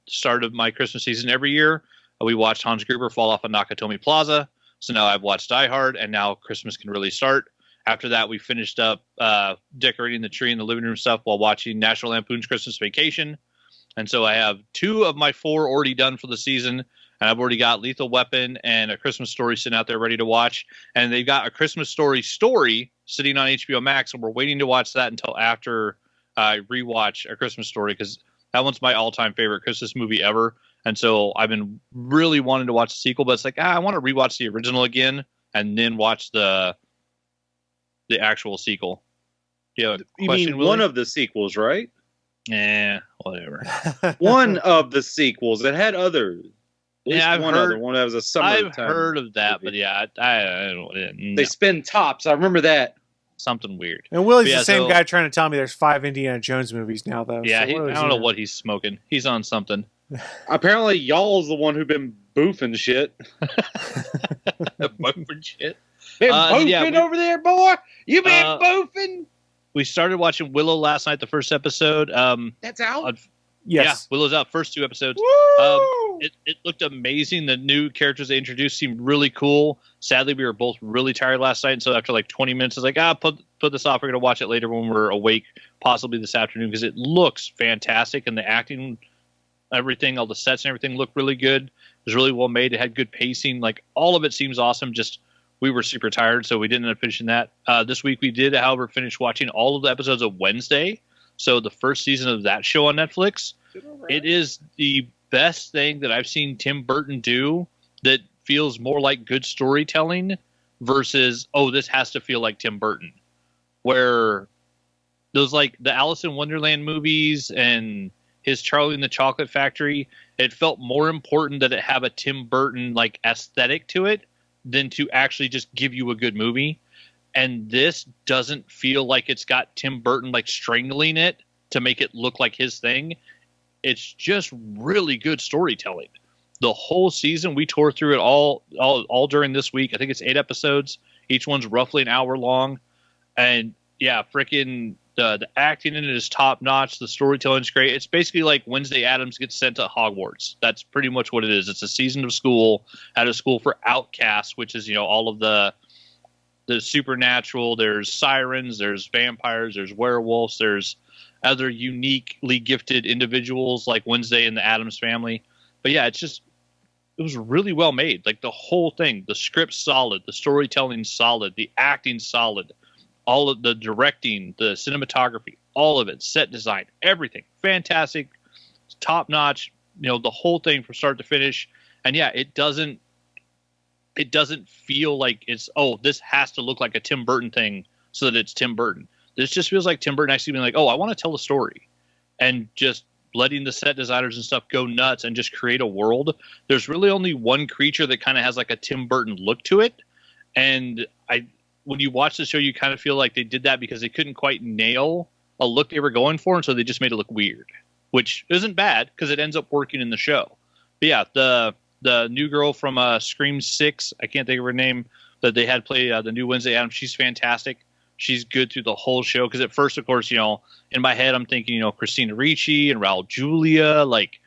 Start of my Christmas season every year. We watched Hans Gruber fall off of Nakatomi Plaza. So now I've watched Die Hard, and now Christmas can really start. After that, we finished up decorating the tree in the living room stuff while watching National Lampoon's Christmas Vacation. And so I have 2 of my 4 already done for the season. And I've already got Lethal Weapon and A Christmas Story sitting out there ready to watch. And they've got A Christmas Story sitting on HBO Max. And we're waiting to watch that until after I rewatch A Christmas Story, because that one's my all-time favorite Christmas movie ever. And so I've been really wanting to watch the sequel, but it's like, I want to rewatch the original again and then watch the actual sequel. You mean Willie? One of the sequels, right? Whatever. One of the sequels. It had others. Yeah, One that was a summertime. I've heard of that, but yeah, I don't. They spin tops. I remember that. Something weird. And Willie's Yeah, the same so- guy trying to tell me there's 5 Indiana Jones movies now, though. Yeah, So what I is don't know he- what he's smoking. He's on something. Apparently, y'all's the one who been boofing shit. Boofing shit. Been then, boofing yeah, we- over there, boy. You been boofing? We started watching Willow last night, the first episode. That's out. Yes. Yeah, Willow's out. First 2 episodes. Woo! It looked amazing. The new characters they introduced seemed really cool. Sadly, we were both really tired last night, and so after like 20 minutes, I was like, put this off. We're going to watch it later when we're awake, possibly this afternoon, because it looks fantastic, and the acting, everything, all the sets and everything looked really good. It was really well made. It had good pacing. Like, all of it seems awesome. Just we were super tired, so we didn't end up finishing that. This week we did, however, finish watching all of the episodes of Wednesday. So the first season of that show on Netflix. It is the best thing that I've seen Tim Burton do that feels more like good storytelling versus, this has to feel like Tim Burton. Where those, like, the Alice in Wonderland movies and his Charlie and the Chocolate Factory, it felt more important that it have a Tim Burton, like, aesthetic to it than to actually just give you a good movie. And this doesn't feel like it's got Tim Burton, like, strangling it to make it look like his thing. It's just really good storytelling. The whole season, we tore through it all during this week. I think it's 8 episodes. Each one's roughly an hour long. And yeah, freaking the acting in it is top notch. The storytelling's great. It's basically like Wednesday Addams gets sent to Hogwarts. That's pretty much what it is. It's a season of school at a school for outcasts, which is, all of the supernatural. There's sirens, there's vampires, there's werewolves, there's other uniquely gifted individuals like Wednesday and the Addams family. But yeah, it was really well made. Like, the whole thing, the script's solid, the storytelling's solid, the acting's solid, all of the directing, the cinematography, all of it, set design, everything, fantastic, top notch. The whole thing from start to finish. And yeah, it doesn't feel like it's, this has to look like a Tim Burton thing so that it's Tim Burton. This just feels like Tim Burton actually being like, I want to tell a story, and just letting the set designers and stuff go nuts and just create a world. There's really only one creature that kind of has like a Tim Burton look to it. And when you watch the show, you kind of feel like they did that because they couldn't quite nail a look they were going for. And so they just made it look weird, which isn't bad because it ends up working in the show. But yeah, the new girl from Scream 6, I can't think of her name, that they had play the new Wednesday Addams. She's fantastic. She's good through the whole show. Because at first, of course, in my head, I'm thinking, Christina Ricci and Raul Julia, like,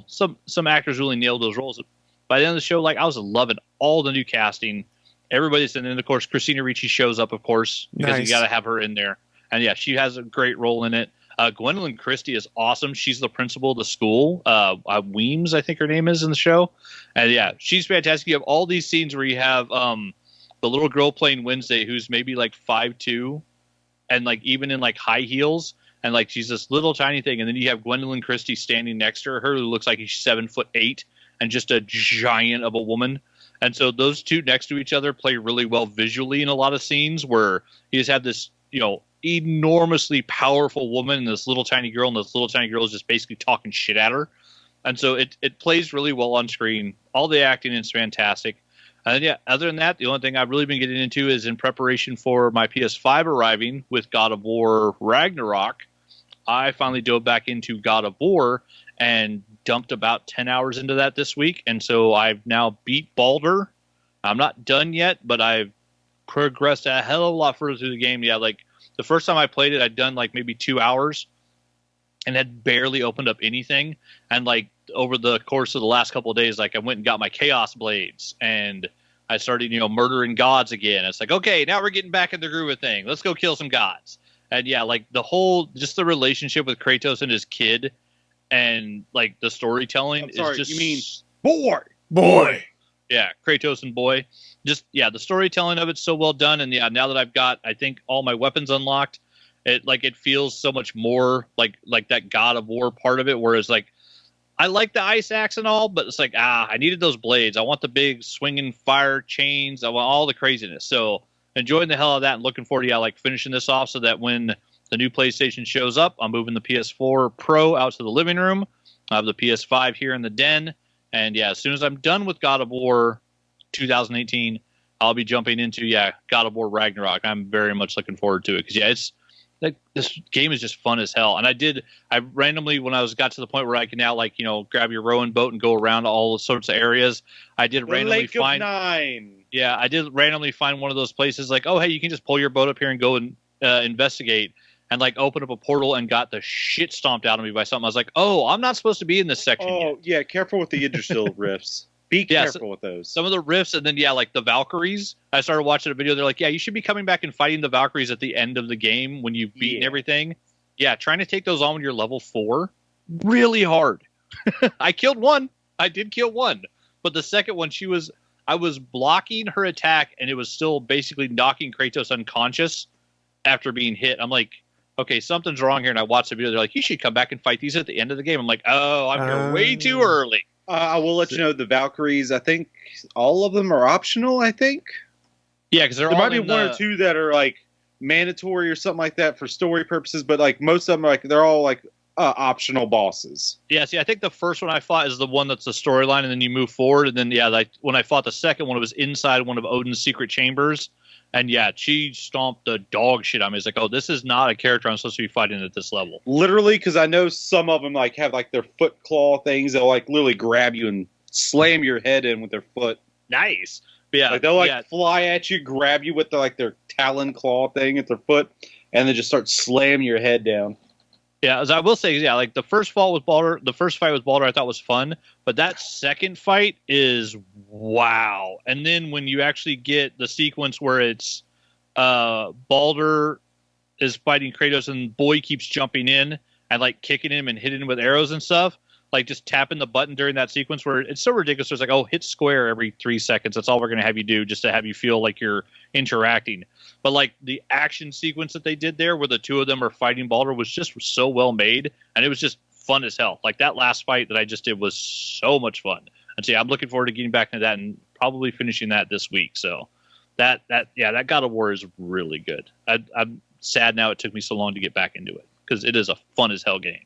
some actors really nailed those roles. By the end of the show, like, I was loving all the new casting. Everybody's in, and of course, Christina Ricci shows up, of course, because you got to have her in there. And yeah, she has a great role in it. Gwendolyn Christie is awesome. She's the principal of the school. Weems, I think her name is in the show. And yeah, she's fantastic. You have all these scenes where you have the little girl playing Wednesday, who's maybe like 5'2", and like even in like high heels, and like she's this little tiny thing. And then you have Gwendolyn Christie standing next to her, who looks like she's 7'8" and just a giant of a woman. And so those two next to each other play really well visually in a lot of scenes where you just have this, enormously powerful woman and this little tiny girl, and this little tiny girl is just basically talking shit at her. And so it plays really well on screen. All the acting is fantastic. And yeah, other than that, the only thing I've really been getting into is in preparation for my PS5 arriving with God of War Ragnarok. I finally dove back into God of War and dumped about 10 hours into that this week. And so I've now beat Baldur. I'm not done yet, but I've progressed a hell of a lot further through the game. Yeah, like the first time I played it, I'd done like maybe 2 hours and had barely opened up anything. And like over the course of the last couple of days, like I went and got my Chaos Blades and I started, murdering gods again. It's like, okay, now we're getting back in the groove of thing. Let's go kill some gods. And yeah, like just the relationship with Kratos and his kid, and like the storytelling I'm sorry, is just. you mean Boy. Yeah, Kratos and boy. Just the storytelling of it's so well done, and now that I've got, I think, all my weapons unlocked, it feels so much more like that God of War part of it. Whereas like, I like the ice axe and all, but it's like I needed those blades. I want the big swinging fire chains. I want all the craziness. So enjoying the hell out of that, and looking forward to like finishing this off so that when the new PlayStation shows up, I'm moving the PS4 Pro out to the living room. I have the PS5 here in the den. And yeah, as soon as I'm done with God of War 2018, I'll be jumping into God of War Ragnarok. I'm very much looking forward to it because it's like this game is just fun as hell. And I randomly, when I got to the point where I can now grab your rowing boat and go around all sorts of areas, I did randomly find I did randomly find one of those places like, oh hey, you can just pull your boat up here and go and investigate. And open up a portal and got the shit stomped out of me by something. I was like, oh, I'm not supposed to be in this section yet. Yeah, careful with the Yggdrasil rifts. Be careful with those. Some of the rifts, and then like the Valkyries. I started watching a video. They're like, yeah, you should be coming back and fighting the Valkyries at the end of the game when you've beaten everything. Yeah, trying to take those on when you're level 4, really hard. I killed one. I did kill one, but the second one, I was blocking her attack, and it was still basically knocking Kratos unconscious after being hit. I'm like, okay, something's wrong here. And I watched the video. They're like, you should come back and fight these at the end of the game. I'm like, oh, I'm here way too early. I will let you know the Valkyries, I think all of them are optional, I think. Yeah, because there might be one or two that are like mandatory or something like that for story purposes, but like most of them are they're all like optional bosses. Yeah, see, I think the first one I fought is the one that's the storyline, and then you move forward. And then, when I fought the second one, it was inside one of Odin's secret chambers. And she stomped the dog shit on me. It's like, oh, this is not a character I'm supposed to be fighting at this level. Literally, because I know some of them have their foot claw things. They'll literally grab you and slam your head in with their foot. Nice. But yeah, they'll fly at you, grab you with their talon claw thing at their foot, and then just start slamming your head down. Yeah, as I will say, the first fight with Baldur, I thought was fun, but that second fight is wow. And then when you actually get the sequence where it's Baldur is fighting Kratos and boy keeps jumping in and kicking him and hitting him with arrows and stuff, just tapping the button during that sequence where it's so ridiculous. It's like, oh, hit square every 3 seconds. That's all we're going to have you do just to have you feel like you're interacting. But the action sequence that they did there where the two of them are fighting Baldur was just so well made, and it was just fun as hell. That last fight that I just did was so much fun. And so I'm looking forward to getting back into that and probably finishing that this week. So that God of War is really good. I'm sad now it took me so long to get back into it because it is a fun as hell game.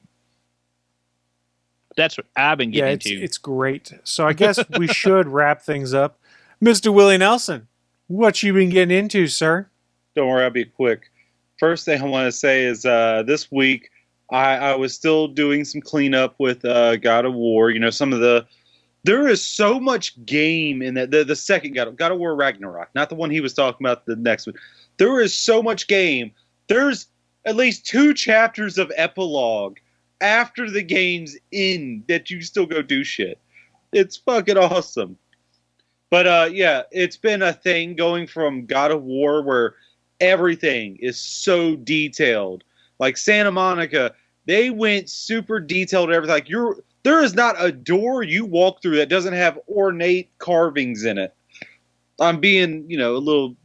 That's what I've been getting into. It's great. So I guess we should wrap things up. Mr. Willie Nelson, what you been getting into, sir? Don't worry, I'll be quick. First thing I want to say is this week I was still doing some cleanup with God of War. There is so much game in that. The second God of War Ragnarok, not the one he was talking about, the next one. There is so much game. There's at least 2 chapters of epilogue after the game's end that you still go do shit. It's fucking awesome. But it's been a thing going from God of War where everything is so detailed. Like Santa Monica, they went super detailed at everything. There is not a door you walk through that doesn't have ornate carvings in it. I'm being, a little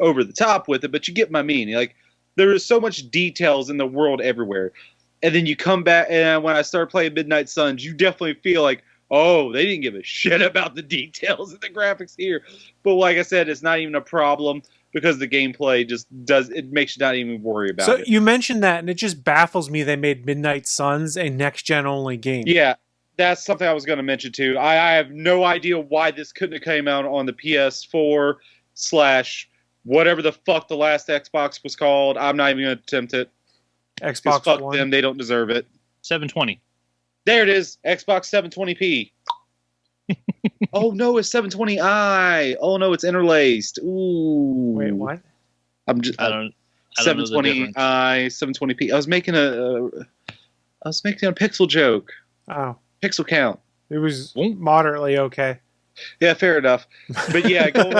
over the top with it, but you get my meaning. There is so much details in the world everywhere. And then you come back, and when I started playing Midnight Suns, you definitely feel like, oh, they didn't give a shit about the details of the graphics here. But like I said, it's not even a problem because the gameplay it makes you not even worry about it. So you mentioned that, and it just baffles me they made Midnight Suns a next-gen only game. Yeah, that's something I was going to mention too. I have no idea why this couldn't have came out on the PS4 / whatever the fuck the last Xbox was called. I'm not even going to attempt it. Xbox fuck One. them, they don't deserve it. 720. There it is, Xbox 720p. Oh no, it's 720i. Oh no, it's interlaced. Ooh. Wait, what? I don't 720i, 720p. I was making a pixel joke. Oh. Pixel count. It was moderately okay. Yeah, fair enough. But yeah, going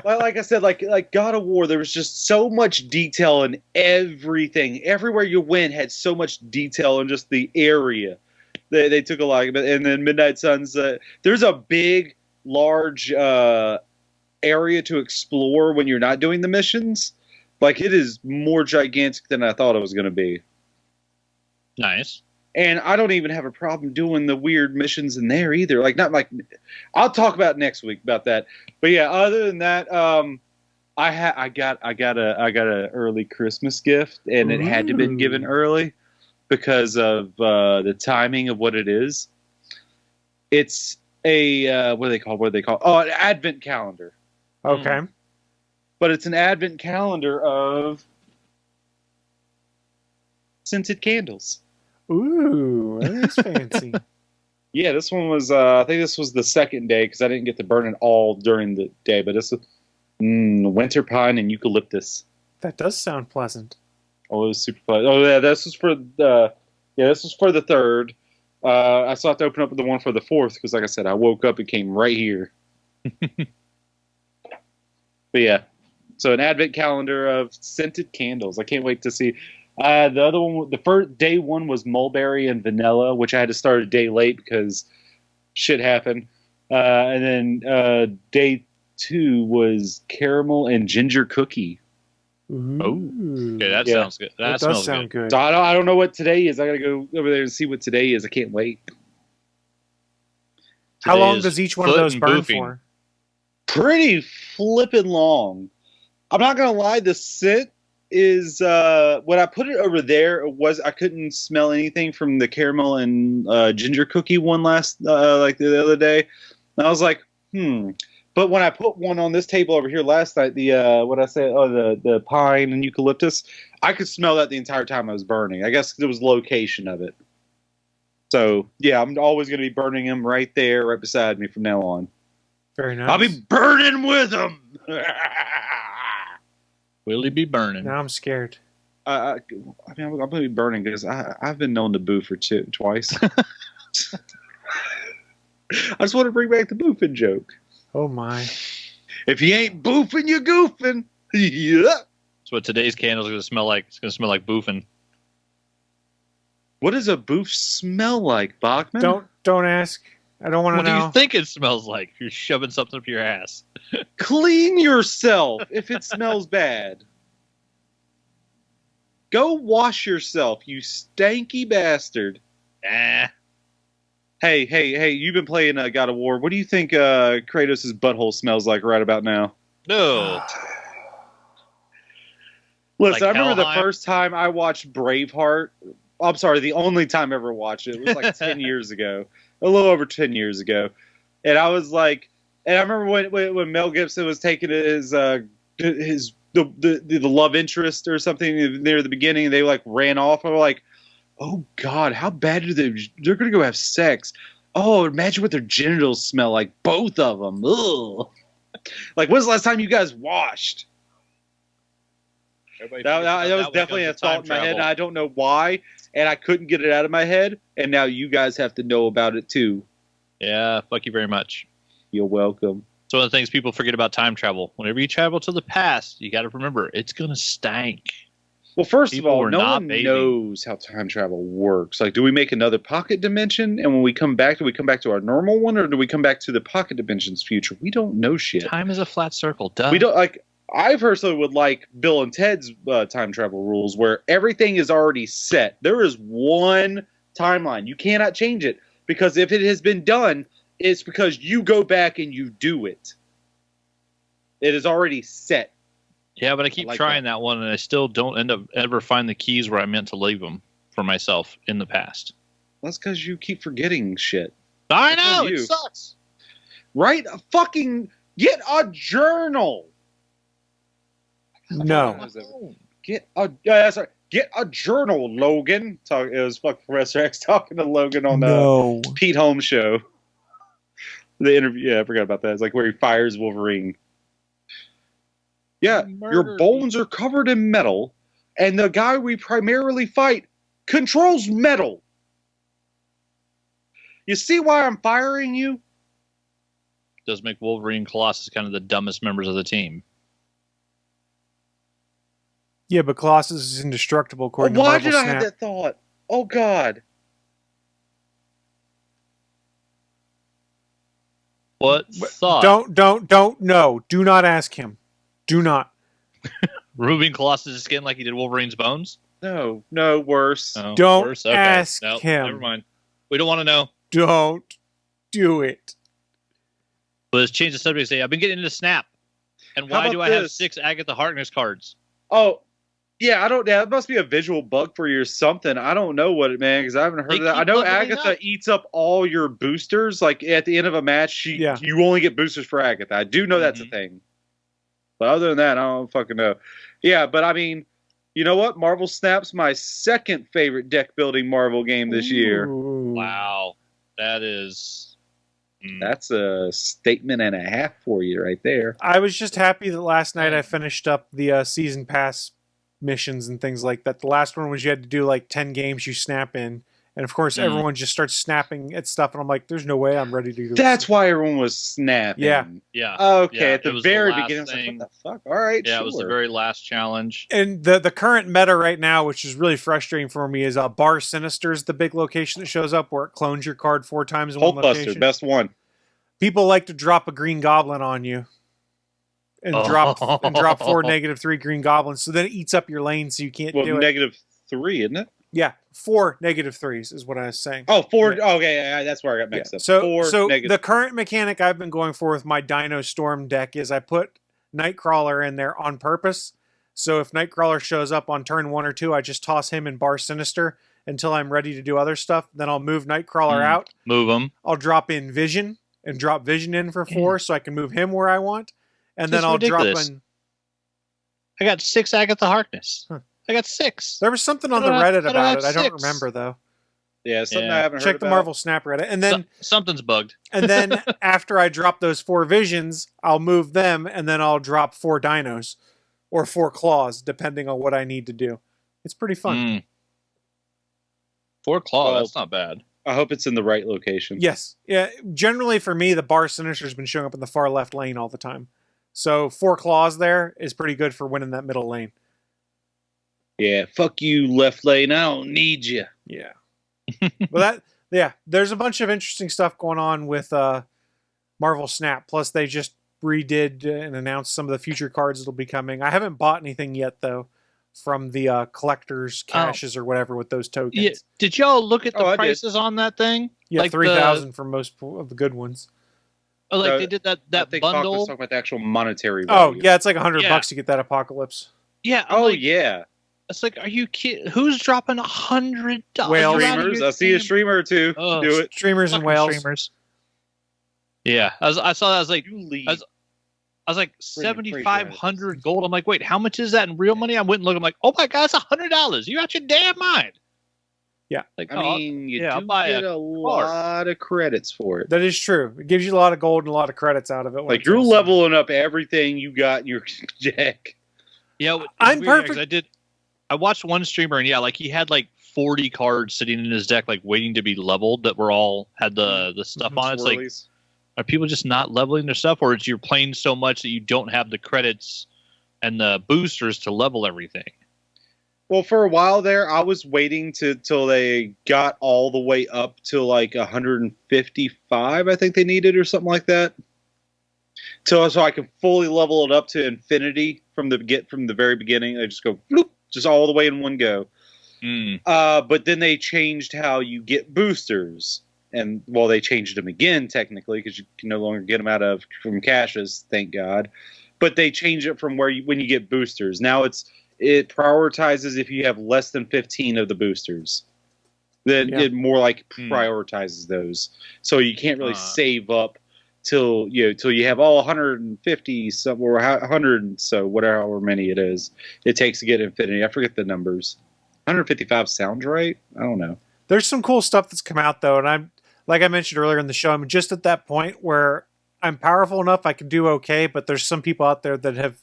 like I said, like God of War, there was just so much detail in everything. Everywhere you went had so much detail in just the area. They took a lot of it. And then Midnight Suns, there's a big, large area to explore when you're not doing the missions. Like, it is more gigantic than I thought it was going to be. Nice. And I don't even have a problem doing the weird missions in there either. Like, not like, I'll talk about next week about that. But yeah, other than that, I got a early Christmas gift, and it had to have been given early because of the timing of what it is. It's a what do they call? Oh, an advent calendar. Okay. But it's an advent calendar of scented candles. Ooh, that's fancy. Yeah, this one was, I think this was the second day because I didn't get to burn it all during the day. But this was winter pine and eucalyptus. That does sound pleasant. Oh, it was super fun. Oh, yeah, this was for the third. I still have to open up the one for the fourth because, like I said, I woke up and came right here. But yeah, so an advent calendar of scented candles. I can't wait to see. The other one, the first day one was mulberry and vanilla, which I had to start a day late because shit happened. And then day two was caramel and ginger cookie. Ooh. Okay, that Yeah. sounds good. That That smells does sound good. good. So I don't know what today is. I gotta go over there and see what today is. I can't wait. How Today long is does each one of foot those and burn boofing. for? Pretty flippin' long. I'm not gonna lie, the scent is when I put it over there, I couldn't smell anything from the caramel and ginger cookie one last like the other day. And I was like, But when I put one on this table over here last night, the pine and eucalyptus, I could smell that the entire time I was burning. I guess it was the location of it. So yeah, I'm always gonna be burning them right there, right beside me from now on. Very nice. I'll be burning with them. Willie be burning. Now I'm scared. I'm going to be burning because I've been known to boo for twice. I just want to bring back the boofing joke. Oh my. If you ain't boofing, you're goofing. Yeah. That's what today's candle's going to smell like. It's going to smell like boofing. What does a boof smell like, Bachman? Don't ask. I don't want to What do know. you think it smells like? If you're shoving something up your ass. Clean yourself if it smells bad. Go wash yourself, you stanky bastard. Ah. Hey, you've been playing God of War. What do you think Kratos' butthole smells like right about now? No. Listen, Like I remember Helheim? the first time I watched Braveheart. I'm sorry, the only time I ever watched it. It was like 10 years ago. A little over 10 years ago. And I was like, and I remember when Mel Gibson was taking his the love interest or something near the beginning, and they like ran off. I was like, oh God, how bad they're gonna go have sex? Oh, imagine what their genitals smell like, both of them. Ugh. Like, when's the last time you guys washed? That was definitely a thought in my head, and I don't know why, and I couldn't get it out of my head, and now you guys have to know about it too. Yeah, fuck you very much. You're welcome. It's one of the things people forget about time travel. Whenever you travel to the past, you got to remember, it's going to stank. Well, first People of all, were no not one bathing. knows how time travel works. Like, do we make another pocket dimension, and when we come back, do we come back to our normal one, or do we come back to the pocket dimension's future? We don't know shit. Time is a flat circle. Duh. We don't like. I personally would like Bill and Ted's time travel rules, where everything is already set. There is one timeline. You cannot change it, because if it has been done, it's because you go back and you do it. It is already set. Yeah, but I keep like trying that one, and I still don't end up ever find the keys where I meant to leave them for myself in the past. That's because you keep forgetting shit. I That's know, on it you. sucks. Right? Get a journal. No. Get a journal, Logan. It was fucking Professor X talking to Logan on the No. Pete Holmes show. The interview. Yeah, I forgot about that. It's like where he fires Wolverine. Yeah, your bones are covered in metal, and the guy we primarily fight controls metal. You see why I'm firing you? does make Wolverine and Colossus kind of the dumbest members of the team. Yeah, but Colossus is indestructible according to Why Marvel did I Snap. have that thought? Oh God. What thought? No. Do not ask him. Do not. Removing Colossus' skin like he did Wolverine's bones? No, worse. No, Don't worse? Okay. ask Nope, him. Never mind. We don't want to know. Don't do it. But let's change the subject and say, I've been getting into Snap. And How why about do I have this? 6 Agatha Harkness cards? Oh, yeah, I don't. Yeah, it must be a visual bug for you or something. I don't know what it, man, because I haven't heard They of that. I keep know leveling Agatha up. eats up all your boosters. Like at the end of a match, Yeah. you only get boosters for Agatha. I do know that's a thing. But other than that, I don't fucking know. Yeah, but I mean, you know what? Marvel Snap's my second favorite deck building Marvel game this year. Ooh. Wow. That is... That's a statement and a half for you right there. I was just happy that last night I finished up the season pass missions and things like that. The last one was you had to do like 10 games you snap in. And of course, everyone just starts snapping at stuff. And I'm like, there's no way I'm ready to do this. That's why everyone was snapping. Yeah. Yeah. Okay, Yeah, at it the was very the last beginning, I was thing. like, what the fuck? All right, Yeah, sure. it was the very last challenge. And the current meta right now, which is really frustrating for me, is Bar Sinister is the big location that shows up where it clones your card 4 times in one Hulkbuster, location. best one. People like to drop a Green Goblin on you. And drop 4 -3 Green Goblins. So then it eats up your lane so you can't Well, do it. -3, isn't it? Yeah, 4 -3s is what I was saying. Oh, 4. Yeah. Okay, yeah, that's where I got mixed up. So, 4 so negative. the current mechanic I've been going for with my Dino Storm deck is I put Nightcrawler in there on purpose. So if Nightcrawler shows up on turn 1 or 2, I just toss him in Bar Sinister until I'm ready to do other stuff. Then I'll move Nightcrawler out. Move them. I'll drop in Vision and drop Vision in for 4 so I can move him where I want. And This then is I'll ridiculous. drop in... I got 6 Agatha Harkness. Huh. I got 6. There was something on I the don't have- Reddit I don't about have it. I don't 6. remember, though. Yeah, something Yeah. I haven't heard Check the about. Marvel Snap Reddit. And then... Something's bugged. And then after I drop those 4 visions, I'll move them, and then I'll drop 4 dinos or 4 claws, depending on what I need to do. It's pretty fun. 4 claw, Well, that's not bad. I hope it's in the right location. Yes. Yeah. Generally, for me, the Bar Sinister has been showing up in the far left lane all the time. So 4 claws there is pretty good for winning that middle lane. Yeah, fuck you, left lane. I don't need you. Yeah. There's a bunch of interesting stuff going on with Marvel Snap. Plus, they just redid and announced some of the future cards that'll be coming. I haven't bought anything yet, though, from the collector's caches or whatever with those tokens. Yeah. Did y'all look at the Oh, I did. prices on that thing? Yeah, like 3,000 for most of the good ones. They did that I think Fox was bundle. talking about the actual monetary Oh, value. yeah, it's like $100 Yeah. to get that Apocalypse. Yeah. Oh, yeah. It's like, are you kidding? Who's dropping $100? Whales. Streamers. I see a streamer or two do it. Streamers and whales. Streamers. Yeah, I saw that. I was like, You leave. I was like Freaking 7,500 gold. I'm like, wait, how much is that in real money? I went and looked. I'm like, oh my god, it's $100. You out your damn mind? Yeah. Like, I mean, you I'll do buy get a lot of credits for it. That is true. It gives you a lot of gold and a lot of credits out of it. when Like it's you're all said. leveling up everything you got in your deck. yeah, it's I'm weird, 'cause perfect. I watched one streamer, and yeah, like he had like 40 cards sitting in his deck, like waiting to be leveled. That were all had the stuff on it. It's like, Swirlies. are people just not leveling their stuff, or is you're playing so much that you don't have the credits and the boosters to level everything? Well, for a while there, I was waiting till they got all the way up to like 155. I think they needed or something like that. So I could fully level it up to infinity from the very beginning. I just go bloop, just all the way in one go. But then they changed how you get boosters, and well, they changed them again technically because you can no longer get them from caches, thank God. But they changed it from when you get boosters. Now it prioritizes if you have less than 15 of the boosters. Then Yeah. it more like prioritizes those, so you can't really save up till you have all 150 or 100, so whatever many it is it takes to get infinity. I forget the numbers. 155 sounds right. I don't know. There's some cool stuff that's come out, though, and I'm like I mentioned earlier in the show, I'm just at that point where I'm powerful enough I can do okay, but there's some people out there that have,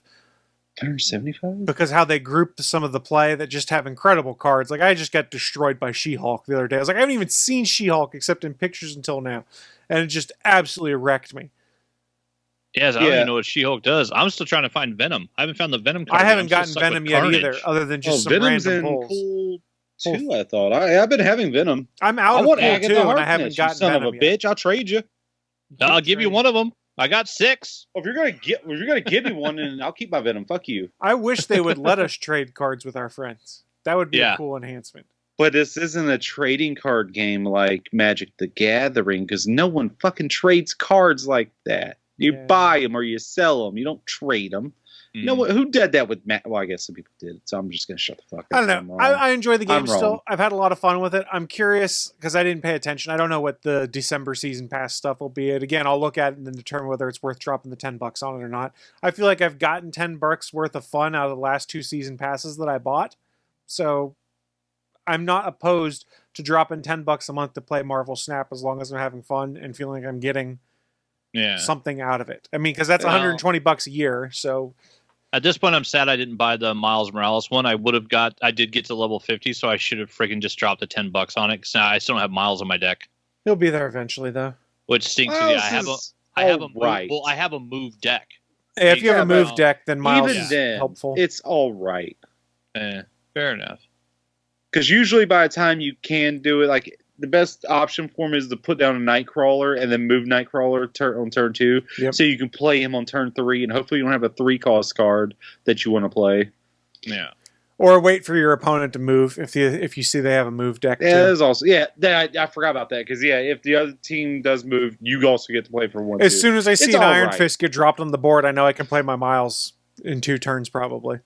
175? because how they group some of the play, that just have incredible cards. Like I just got destroyed by She-Hulk the other day. I was like, I haven't even seen She-Hulk except in pictures until now, and it just absolutely wrecked me. Yes, I don't even know what She-Hulk does. I'm still trying to find Venom. I haven't found the Venom card. I haven't I'm still gotten stuck with Venom yet Carnage. either, other than just some Venom's random in pulls. pool 2, I thought. I've been having Venom. I'm out I of want pool Agatha 2, and I Harkness, haven't you gotten son Venom of a yet. bitch. I'll trade you. I'll give you one of them. I got 6. Well, if you're gonna give me one, then I'll keep my Venom. Fuck you. I wish they would let us trade cards with our friends. That would be a cool enhancement. But this isn't a trading card game like Magic the Gathering, because no one fucking trades cards like that. You buy them or you sell them. You don't trade them. You know what? Who did that with Well, I guess some people did. So I'm just going to shut the fuck up. I don't know. I enjoy the game I'm still. wrong. I've had a lot of fun with it. I'm curious because I didn't pay attention. I don't know what the December season pass stuff will be. And again, I'll look at it and then determine whether it's worth dropping the $10 on it or not. I feel like I've gotten $10 worth of fun out of the last 2 season passes that I bought. So I'm not opposed to dropping $10 a month to play Marvel Snap as long as I'm having fun and feeling like I'm getting something out of it. I mean, because that's $120 a year. So at this point, I'm sad I didn't buy the Miles Morales one. I did get to level 50, so I should have freaking just dropped the $10 on it because I still don't have Miles on my deck. He'll be there eventually, though. Which stinks. Well, I have a move deck. Hey, if you have a move deck, then Miles even is then, helpful. It's all right. Fair enough. Because usually by the time you can do it, like the best option for him is to put down a Nightcrawler and then move Nightcrawler on turn 2. Yep. So you can play him on turn 3, and hopefully you don't have a 3-cost card that you want to play. Yeah. Or wait for your opponent to move if you see they have a move deck. Yeah, too. there's also I forgot about that because if the other team does move, you also get to play for 1. As soon as I see an Iron right. Fist get dropped on the board, I know I can play my Miles in 2 turns probably.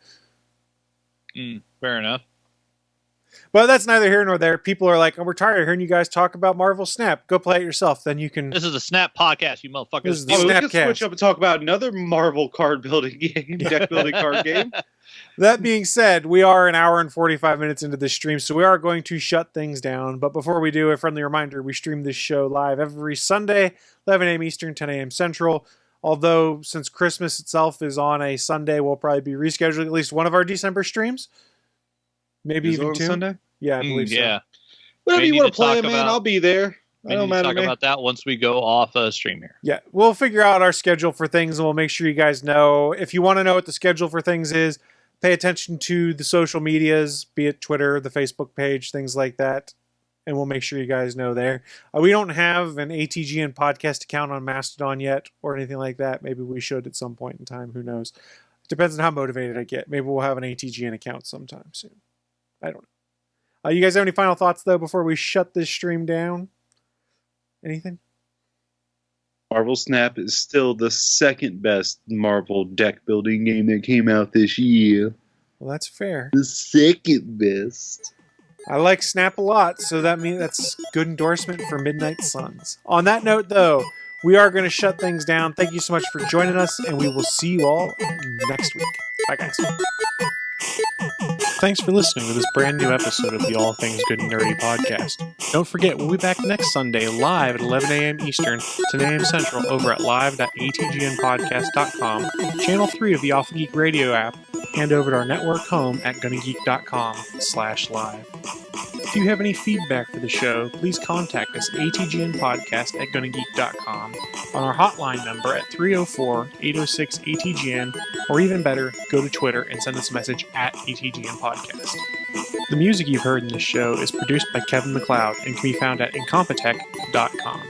Fair enough. But that's neither here nor there. People are like, we're tired of hearing you guys talk about Marvel Snap. Go play it yourself. Then you can. This is a Snap podcast, you motherfuckers. This is the we can Snapcast. switch up and talk about another Marvel card building game, deck building card game. That being said, we are an hour and 45 minutes into this stream, so we are going to shut things down. But before we do, a friendly reminder, we stream this show live every Sunday, 11 a.m. Eastern, 10 a.m. Central. Although, since Christmas itself is on a Sunday, we'll probably be rescheduling at least one of our December streams. Maybe Is it even on 2. Sunday? Yeah, I believe so. Yeah. Whatever We you need want to to play, talk man, about- I'll be there. We I don't need to matter talk to me. about that once we go off stream here. Yeah, we'll figure out our schedule for things, and we'll make sure you guys know. If you want to know what the schedule for things is, pay attention to the social medias, be it Twitter, the Facebook page, things like that, and we'll make sure you guys know there. We don't have an ATGN podcast account on Mastodon yet or anything like that. Maybe we should at some point in time. Who knows? It depends on how motivated I get. Maybe we'll have an ATGN account sometime soon. I don't know. You guys have any final thoughts, though, before we shut this stream down? Anything? Marvel Snap is still the second best Marvel deck building game that came out this year. Well, that's fair. The second best. I like Snap a lot, so that means that's good endorsement for Midnight Suns. On that note, though, we are going to shut things down. Thank you so much for joining us, and we will see you all next week. Bye, guys. Thanks for listening to this brand new episode of the All Things Good and Nerdy podcast. Don't forget, we'll be back next Sunday live at 11 a.m. Eastern, 10 a.m. Central over at live.atgnpodcast.com, channel 3 of the Alpha Geek Radio app, and over to our network home at gonnageek.com/live. If you have any feedback for the show, please contact us atgnpodcast@gonnageek.com, on our hotline number at 304-806-ATGN, or even better, go to Twitter and send us a message at ATGN Podcast. The music you've heard in this show is produced by Kevin MacLeod and can be found at incompetech.com.